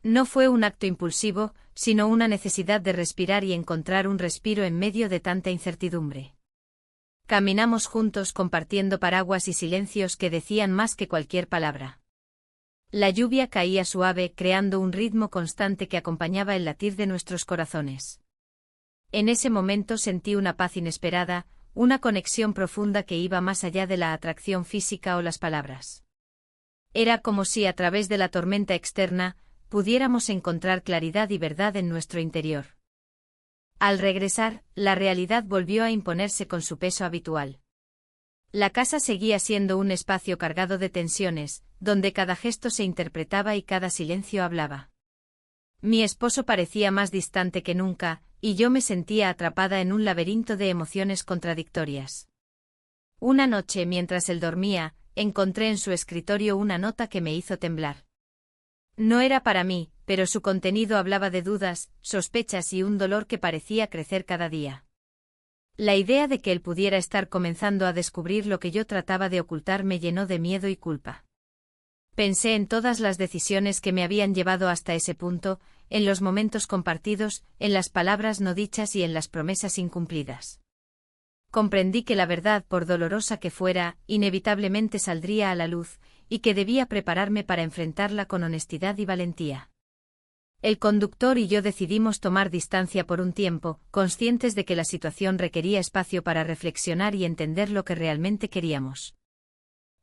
No fue un acto impulsivo, sino una necesidad de respirar y encontrar un respiro en medio de tanta incertidumbre. Caminamos juntos compartiendo paraguas y silencios que decían más que cualquier palabra. La lluvia caía suave, creando un ritmo constante que acompañaba el latir de nuestros corazones. En ese momento sentí una paz inesperada, una conexión profunda que iba más allá de la atracción física o las palabras. Era como si a través de la tormenta externa, pudiéramos encontrar claridad y verdad en nuestro interior. Al regresar, la realidad volvió a imponerse con su peso habitual. La casa seguía siendo un espacio cargado de tensiones, donde cada gesto se interpretaba y cada silencio hablaba. Mi esposo parecía más distante que nunca, y yo me sentía atrapada en un laberinto de emociones contradictorias. Una noche, mientras él dormía, encontré en su escritorio una nota que me hizo temblar. No era para mí, pero su contenido hablaba de dudas, sospechas y un dolor que parecía crecer cada día. La idea de que él pudiera estar comenzando a descubrir lo que yo trataba de ocultar me llenó de miedo y culpa. Pensé en todas las decisiones que me habían llevado hasta ese punto, en los momentos compartidos, en las palabras no dichas y en las promesas incumplidas. Comprendí que la verdad, por dolorosa que fuera, inevitablemente saldría a la luz, y que debía prepararme para enfrentarla con honestidad y valentía. El conductor y yo decidimos tomar distancia por un tiempo, conscientes de que la situación requería espacio para reflexionar y entender lo que realmente queríamos.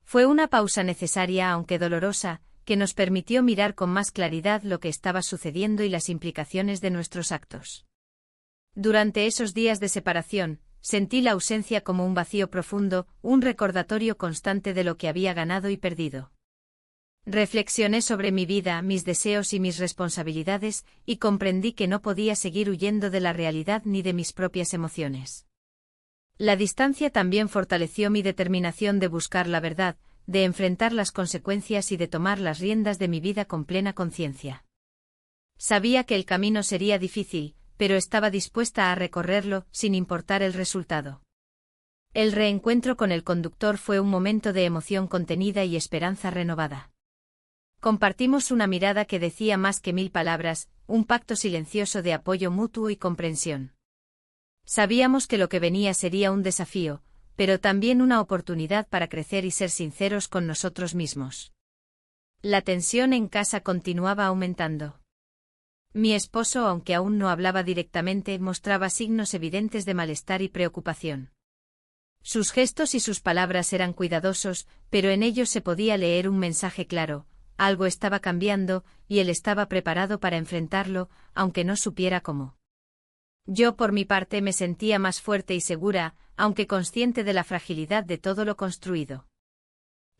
Fue una pausa necesaria, aunque dolorosa, que nos permitió mirar con más claridad lo que estaba sucediendo y las implicaciones de nuestros actos. Durante esos días de separación, sentí la ausencia como un vacío profundo, un recordatorio constante de lo que había ganado y perdido. Reflexioné sobre mi vida, mis deseos y mis responsabilidades, y comprendí que no podía seguir huyendo de la realidad ni de mis propias emociones. La distancia también fortaleció mi determinación de buscar la verdad, de enfrentar las consecuencias y de tomar las riendas de mi vida con plena conciencia. Sabía que el camino sería difícil, pero estaba dispuesta a recorrerlo, sin importar el resultado. El reencuentro con el conductor fue un momento de emoción contenida y esperanza renovada. Compartimos una mirada que decía más que 1000 palabras, un pacto silencioso de apoyo mutuo y comprensión. Sabíamos que lo que venía sería un desafío, pero también una oportunidad para crecer y ser sinceros con nosotros mismos. La tensión en casa continuaba aumentando. Mi esposo, aunque aún no hablaba directamente, mostraba signos evidentes de malestar y preocupación. Sus gestos y sus palabras eran cuidadosos, pero en ellos se podía leer un mensaje claro: algo estaba cambiando, y él estaba preparado para enfrentarlo, aunque no supiera cómo. Yo, por mi parte, me sentía más fuerte y segura, aunque consciente de la fragilidad de todo lo construido.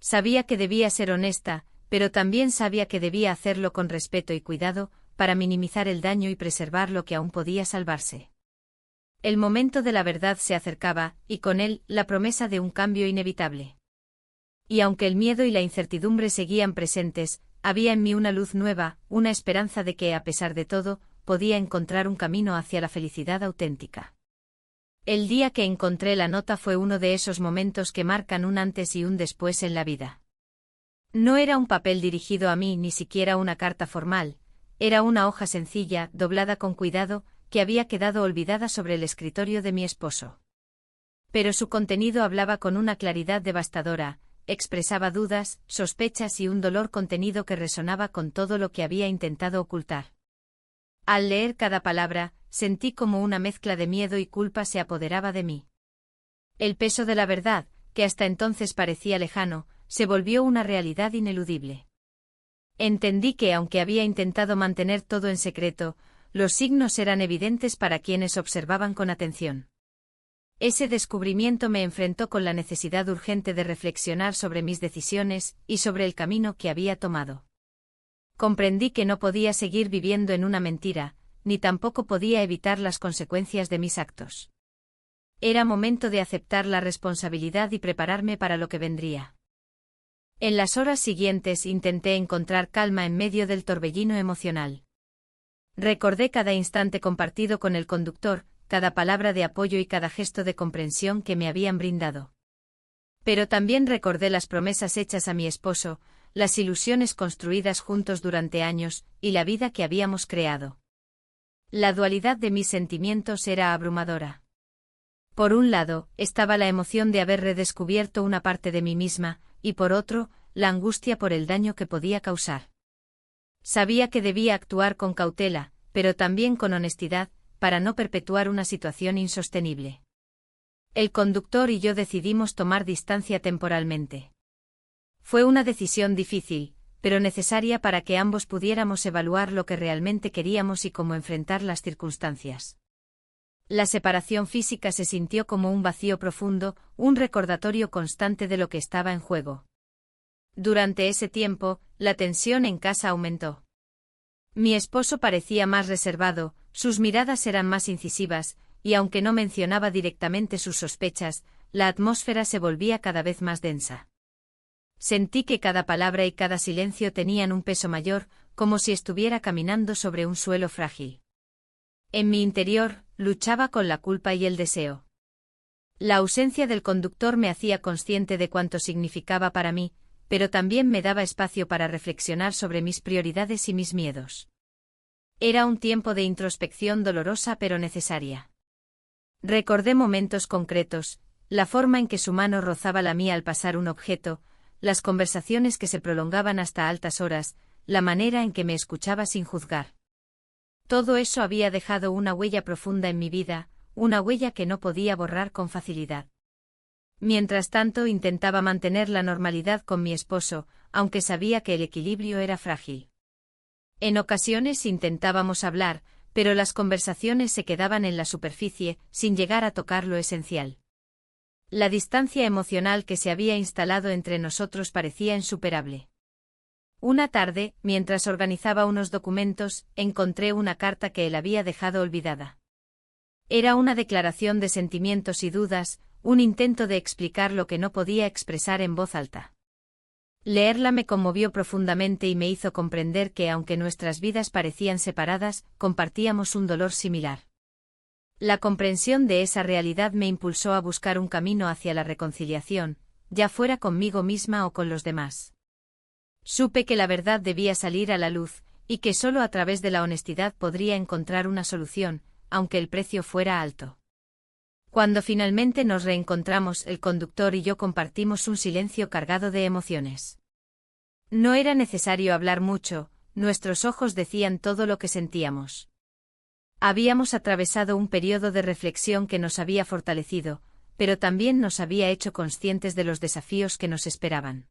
Sabía que debía ser honesta, pero también sabía que debía hacerlo con respeto y cuidado, para minimizar el daño y preservar lo que aún podía salvarse. El momento de la verdad se acercaba, y con él, la promesa de un cambio inevitable. Y aunque el miedo y la incertidumbre seguían presentes, había en mí una luz nueva, una esperanza de que, a pesar de todo, podía encontrar un camino hacia la felicidad auténtica. El día que encontré la nota fue uno de esos momentos que marcan un antes y un después en la vida. No era un papel dirigido a mí, ni siquiera una carta formal, era una hoja sencilla, doblada con cuidado, que había quedado olvidada sobre el escritorio de mi esposo. Pero su contenido hablaba con una claridad devastadora, expresaba dudas, sospechas y un dolor contenido que resonaba con todo lo que había intentado ocultar. Al leer cada palabra, sentí como una mezcla de miedo y culpa se apoderaba de mí. El peso de la verdad, que hasta entonces parecía lejano, se volvió una realidad ineludible. Entendí que, aunque había intentado mantener todo en secreto, los signos eran evidentes para quienes observaban con atención. Ese descubrimiento me enfrentó con la necesidad urgente de reflexionar sobre mis decisiones y sobre el camino que había tomado. Comprendí que no podía seguir viviendo en una mentira, ni tampoco podía evitar las consecuencias de mis actos. Era momento de aceptar la responsabilidad y prepararme para lo que vendría. En las horas siguientes intenté encontrar calma en medio del torbellino emocional. Recordé cada instante compartido con el conductor, cada palabra de apoyo y cada gesto de comprensión que me habían brindado. Pero también recordé las promesas hechas a mi esposo, las ilusiones construidas juntos durante años, y la vida que habíamos creado. La dualidad de mis sentimientos era abrumadora. Por un lado, estaba la emoción de haber redescubierto una parte de mí misma, y por otro, la angustia por el daño que podía causar. Sabía que debía actuar con cautela, pero también con honestidad, para no perpetuar una situación insostenible. El conductor y yo decidimos tomar distancia temporalmente. Fue una decisión difícil, pero necesaria para que ambos pudiéramos evaluar lo que realmente queríamos y cómo enfrentar las circunstancias. La separación física se sintió como un vacío profundo, un recordatorio constante de lo que estaba en juego. Durante ese tiempo, la tensión en casa aumentó. Mi esposo parecía más reservado, sus miradas eran más incisivas, y aunque no mencionaba directamente sus sospechas, la atmósfera se volvía cada vez más densa. Sentí que cada palabra y cada silencio tenían un peso mayor, como si estuviera caminando sobre un suelo frágil. En mi interior, luchaba con la culpa y el deseo. La ausencia del conductor me hacía consciente de cuánto significaba para mí, pero también me daba espacio para reflexionar sobre mis prioridades y mis miedos. Era un tiempo de introspección dolorosa pero necesaria. Recordé momentos concretos, la forma en que su mano rozaba la mía al pasar un objeto, las conversaciones que se prolongaban hasta altas horas, la manera en que me escuchaba sin juzgar. Todo eso había dejado una huella profunda en mi vida, una huella que no podía borrar con facilidad. Mientras tanto intentaba mantener la normalidad con mi esposo, aunque sabía que el equilibrio era frágil. En ocasiones intentábamos hablar, pero las conversaciones se quedaban en la superficie, sin llegar a tocar lo esencial. La distancia emocional que se había instalado entre nosotros parecía insuperable. Una tarde, mientras organizaba unos documentos, encontré una carta que él había dejado olvidada. Era una declaración de sentimientos y dudas, un intento de explicar lo que no podía expresar en voz alta. Leerla me conmovió profundamente y me hizo comprender que aunque nuestras vidas parecían separadas, compartíamos un dolor similar. La comprensión de esa realidad me impulsó a buscar un camino hacia la reconciliación, ya fuera conmigo misma o con los demás. Supe que la verdad debía salir a la luz, y que solo a través de la honestidad podría encontrar una solución, aunque el precio fuera alto. Cuando finalmente nos reencontramos, el conductor y yo compartimos un silencio cargado de emociones. No era necesario hablar mucho, nuestros ojos decían todo lo que sentíamos. Habíamos atravesado un periodo de reflexión que nos había fortalecido, pero también nos había hecho conscientes de los desafíos que nos esperaban.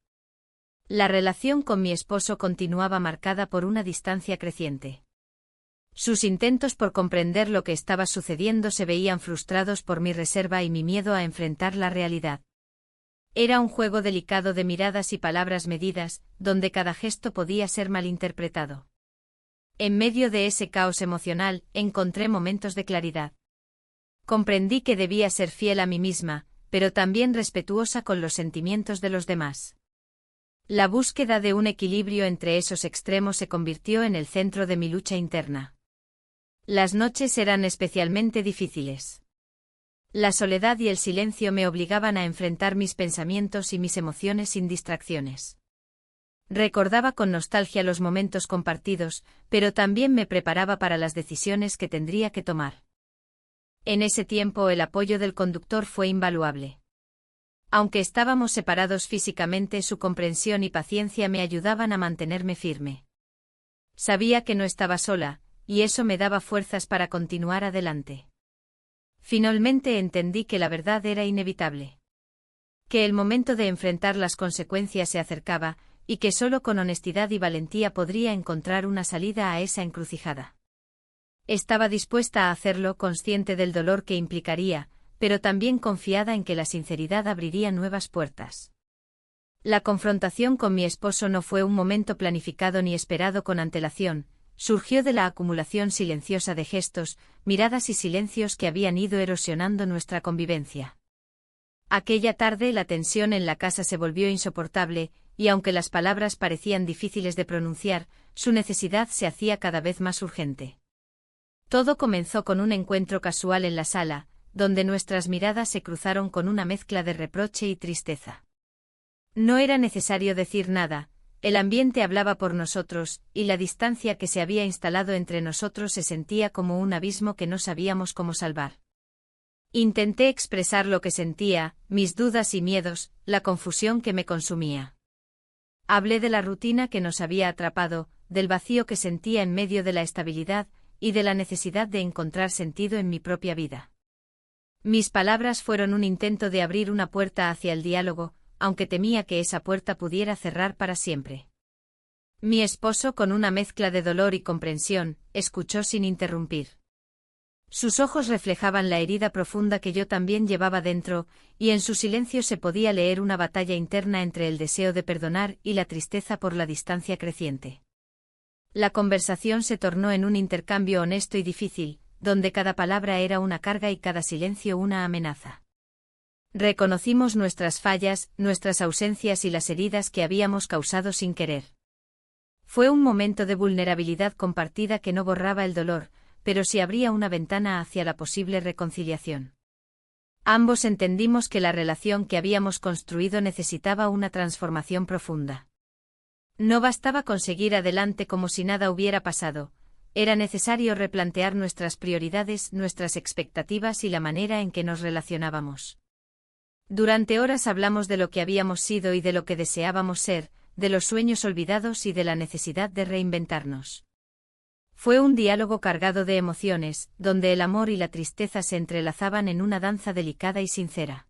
La relación con mi esposo continuaba marcada por una distancia creciente. Sus intentos por comprender lo que estaba sucediendo se veían frustrados por mi reserva y mi miedo a enfrentar la realidad. Era un juego delicado de miradas y palabras medidas, donde cada gesto podía ser malinterpretado. En medio de ese caos emocional, encontré momentos de claridad. Comprendí que debía ser fiel a mí misma, pero también respetuosa con los sentimientos de los demás. La búsqueda de un equilibrio entre esos extremos se convirtió en el centro de mi lucha interna. Las noches eran especialmente difíciles. La soledad y el silencio me obligaban a enfrentar mis pensamientos y mis emociones sin distracciones. Recordaba con nostalgia los momentos compartidos, pero también me preparaba para las decisiones que tendría que tomar. En ese tiempo el apoyo del conductor fue invaluable. Aunque estábamos separados físicamente, su comprensión y paciencia me ayudaban a mantenerme firme. Sabía que no estaba sola, y eso me daba fuerzas para continuar adelante. Finalmente entendí que la verdad era inevitable. Que el momento de enfrentar las consecuencias se acercaba, y que solo con honestidad y valentía podría encontrar una salida a esa encrucijada. Estaba dispuesta a hacerlo, consciente del dolor que implicaría, pero también confiada en que la sinceridad abriría nuevas puertas. La confrontación con mi esposo no fue un momento planificado ni esperado con antelación, surgió de la acumulación silenciosa de gestos, miradas y silencios que habían ido erosionando nuestra convivencia. Aquella tarde la tensión en la casa se volvió insoportable, y aunque las palabras parecían difíciles de pronunciar, su necesidad se hacía cada vez más urgente. Todo comenzó con un encuentro casual en la sala, donde nuestras miradas se cruzaron con una mezcla de reproche y tristeza. No era necesario decir nada, El ambiente hablaba por nosotros, y la distancia que se había instalado entre nosotros se sentía como un abismo que no sabíamos cómo salvar. Intenté expresar lo que sentía, mis dudas y miedos, la confusión que me consumía. Hablé de la rutina que nos había atrapado, del vacío que sentía en medio de la estabilidad, y de la necesidad de encontrar sentido en mi propia vida. Mis palabras fueron un intento de abrir una puerta hacia el diálogo, aunque temía que esa puerta pudiera cerrar para siempre. Mi esposo, con una mezcla de dolor y comprensión, escuchó sin interrumpir. Sus ojos reflejaban la herida profunda que yo también llevaba dentro, y en su silencio se podía leer una batalla interna entre el deseo de perdonar y la tristeza por la distancia creciente. La conversación se tornó en un intercambio honesto y difícil, donde cada palabra era una carga y cada silencio una amenaza. Reconocimos nuestras fallas, nuestras ausencias y las heridas que habíamos causado sin querer. Fue un momento de vulnerabilidad compartida que no borraba el dolor, pero sí abría una ventana hacia la posible reconciliación. Ambos entendimos que la relación que habíamos construido necesitaba una transformación profunda. No bastaba con seguir adelante como si nada hubiera pasado, era necesario replantear nuestras prioridades, nuestras expectativas y la manera en que nos relacionábamos. Durante horas hablamos de lo que habíamos sido y de lo que deseábamos ser, de los sueños olvidados y de la necesidad de reinventarnos. Fue un diálogo cargado de emociones, donde el amor y la tristeza se entrelazaban en una danza delicada y sincera.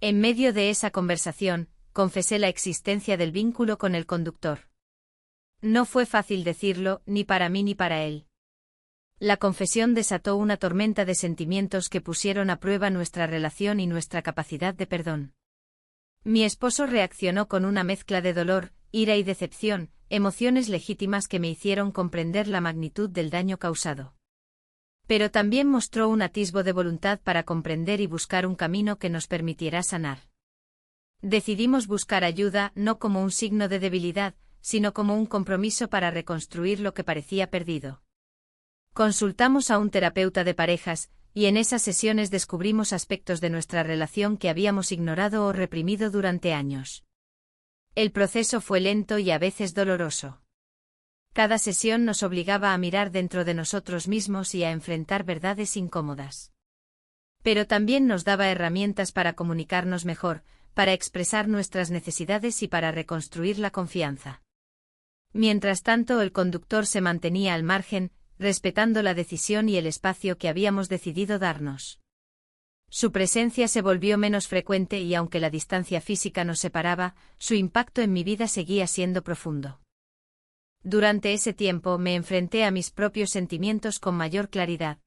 En medio de esa conversación, confesé la existencia del vínculo con el conductor. No fue fácil decirlo, ni para mí ni para él. La confesión desató una tormenta de sentimientos que pusieron a prueba nuestra relación y nuestra capacidad de perdón. Mi esposo reaccionó con una mezcla de dolor, ira y decepción, emociones legítimas que me hicieron comprender la magnitud del daño causado. Pero también mostró un atisbo de voluntad para comprender y buscar un camino que nos permitiera sanar. Decidimos buscar ayuda no como un signo de debilidad, sino como un compromiso para reconstruir lo que parecía perdido. Consultamos a un terapeuta de parejas, y en esas sesiones descubrimos aspectos de nuestra relación que habíamos ignorado o reprimido durante años. El proceso fue lento y a veces doloroso. Cada sesión nos obligaba a mirar dentro de nosotros mismos y a enfrentar verdades incómodas. Pero también nos daba herramientas para comunicarnos mejor, para expresar nuestras necesidades y para reconstruir la confianza. Mientras tanto, el conductor se mantenía al margen, respetando la decisión y el espacio que habíamos decidido darnos. Su presencia se volvió menos frecuente y aunque la distancia física nos separaba, su impacto en mi vida seguía siendo profundo. Durante ese tiempo me enfrenté a mis propios sentimientos con mayor claridad.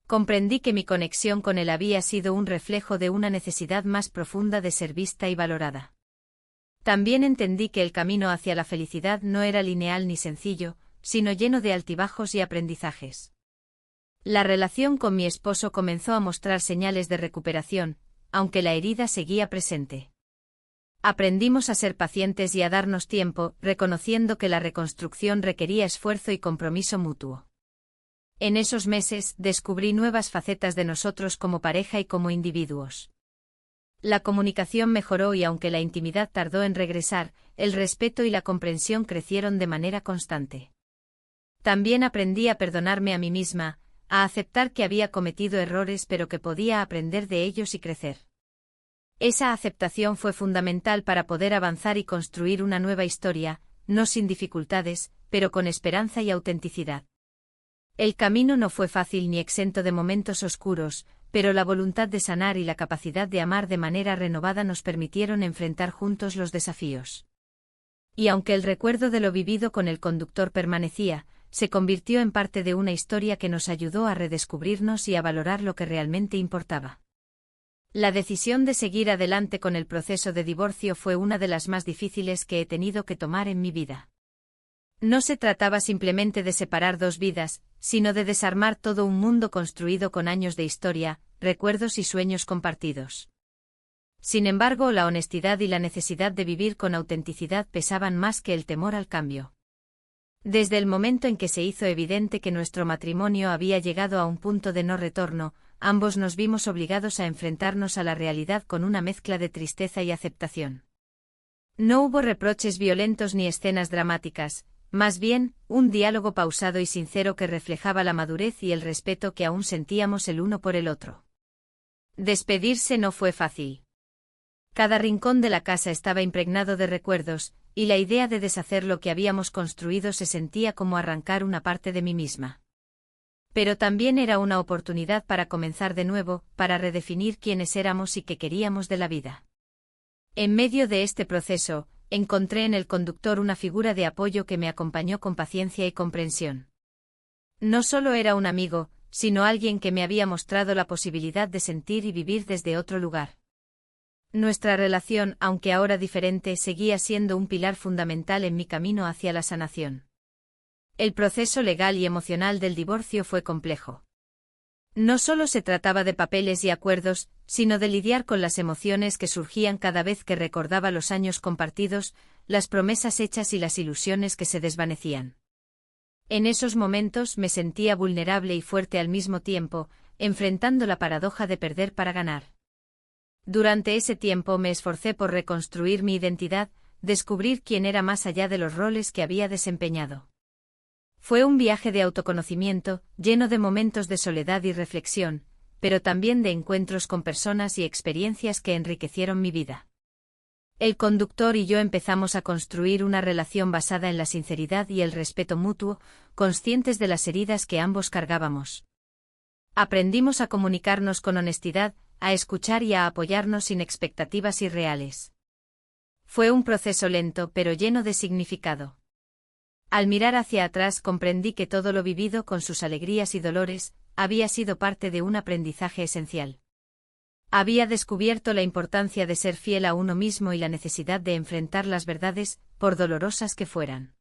Comprendí que mi conexión con él había sido un reflejo de una necesidad más profunda de ser vista y valorada. También entendí que el camino hacia la felicidad no era lineal ni sencillo, sino lleno de altibajos y aprendizajes. La relación con mi esposo comenzó a mostrar señales de recuperación, aunque la herida seguía presente. Aprendimos a ser pacientes y a darnos tiempo, reconociendo que la reconstrucción requería esfuerzo y compromiso mutuo. En esos meses descubrí nuevas facetas de nosotros como pareja y como individuos. La comunicación mejoró y aunque la intimidad tardó en regresar, el respeto y la comprensión crecieron de manera constante. También aprendí a perdonarme a mí misma, a aceptar que había cometido errores pero que podía aprender de ellos y crecer. Esa aceptación fue fundamental para poder avanzar y construir una nueva historia, no sin dificultades, pero con esperanza y autenticidad. El camino no fue fácil ni exento de momentos oscuros, pero la voluntad de sanar y la capacidad de amar de manera renovada nos permitieron enfrentar juntos los desafíos. Y aunque el recuerdo de lo vivido con el conductor permanecía, se convirtió en parte de una historia que nos ayudó a redescubrirnos y a valorar lo que realmente importaba. La decisión de seguir adelante con el proceso de divorcio fue una de las más difíciles que he tenido que tomar en mi vida. No se trataba simplemente de separar dos vidas, sino de desarmar todo un mundo construido con años de historia, recuerdos y sueños compartidos. Sin embargo, la honestidad y la necesidad de vivir con autenticidad pesaban más que el temor al cambio. Desde el momento en que se hizo evidente que nuestro matrimonio había llegado a un punto de no retorno, ambos nos vimos obligados a enfrentarnos a la realidad con una mezcla de tristeza y aceptación. No hubo reproches violentos ni escenas dramáticas, más bien, un diálogo pausado y sincero que reflejaba la madurez y el respeto que aún sentíamos el uno por el otro. Despedirse no fue fácil. Cada rincón de la casa estaba impregnado de recuerdos, y la idea de deshacer lo que habíamos construido se sentía como arrancar una parte de mí misma. Pero también era una oportunidad para comenzar de nuevo, para redefinir quiénes éramos y qué queríamos de la vida. En medio de este proceso, encontré en el conductor una figura de apoyo que me acompañó con paciencia y comprensión. No solo era un amigo, sino alguien que me había mostrado la posibilidad de sentir y vivir desde otro lugar. Nuestra relación, aunque ahora diferente, seguía siendo un pilar fundamental en mi camino hacia la sanación. El proceso legal y emocional del divorcio fue complejo. No solo se trataba de papeles y acuerdos, sino de lidiar con las emociones que surgían cada vez que recordaba los años compartidos, las promesas hechas y las ilusiones que se desvanecían. En esos momentos me sentía vulnerable y fuerte al mismo tiempo, enfrentando la paradoja de perder para ganar. Durante ese tiempo me esforcé por reconstruir mi identidad, descubrir quién era más allá de los roles que había desempeñado. Fue un viaje de autoconocimiento, lleno de momentos de soledad y reflexión, pero también de encuentros con personas y experiencias que enriquecieron mi vida. El conductor y yo empezamos a construir una relación basada en la sinceridad y el respeto mutuo, conscientes de las heridas que ambos cargábamos. Aprendimos a comunicarnos con honestidad, a escuchar y a apoyarnos sin expectativas irreales. Fue un proceso lento pero lleno de significado. Al mirar hacia atrás comprendí que todo lo vivido, con sus alegrías y dolores, había sido parte de un aprendizaje esencial. Había descubierto la importancia de ser fiel a uno mismo y la necesidad de enfrentar las verdades, por dolorosas que fueran.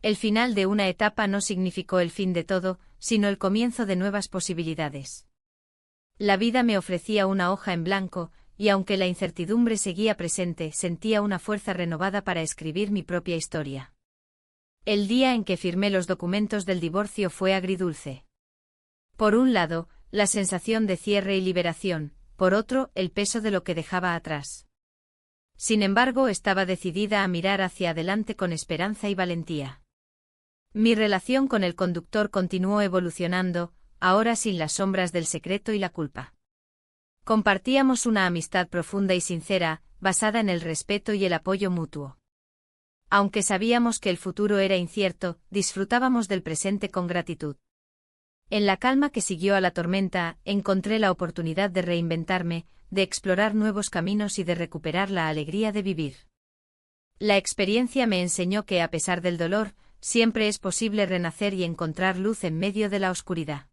El final de una etapa no significó el fin de todo, sino el comienzo de nuevas posibilidades. La vida me ofrecía una hoja en blanco, y aunque la incertidumbre seguía presente, sentía una fuerza renovada para escribir mi propia historia. El día en que firmé los documentos del divorcio fue agridulce. Por un lado, la sensación de cierre y liberación, por otro, el peso de lo que dejaba atrás. Sin embargo, estaba decidida a mirar hacia adelante con esperanza y valentía. Mi relación con el conductor continuó evolucionando, ahora sin las sombras del secreto y la culpa. Compartíamos una amistad profunda y sincera, basada en el respeto y el apoyo mutuo. Aunque sabíamos que el futuro era incierto, disfrutábamos del presente con gratitud. En la calma que siguió a la tormenta, encontré la oportunidad de reinventarme, de explorar nuevos caminos y de recuperar la alegría de vivir. La experiencia me enseñó que, a pesar del dolor, siempre es posible renacer y encontrar luz en medio de la oscuridad.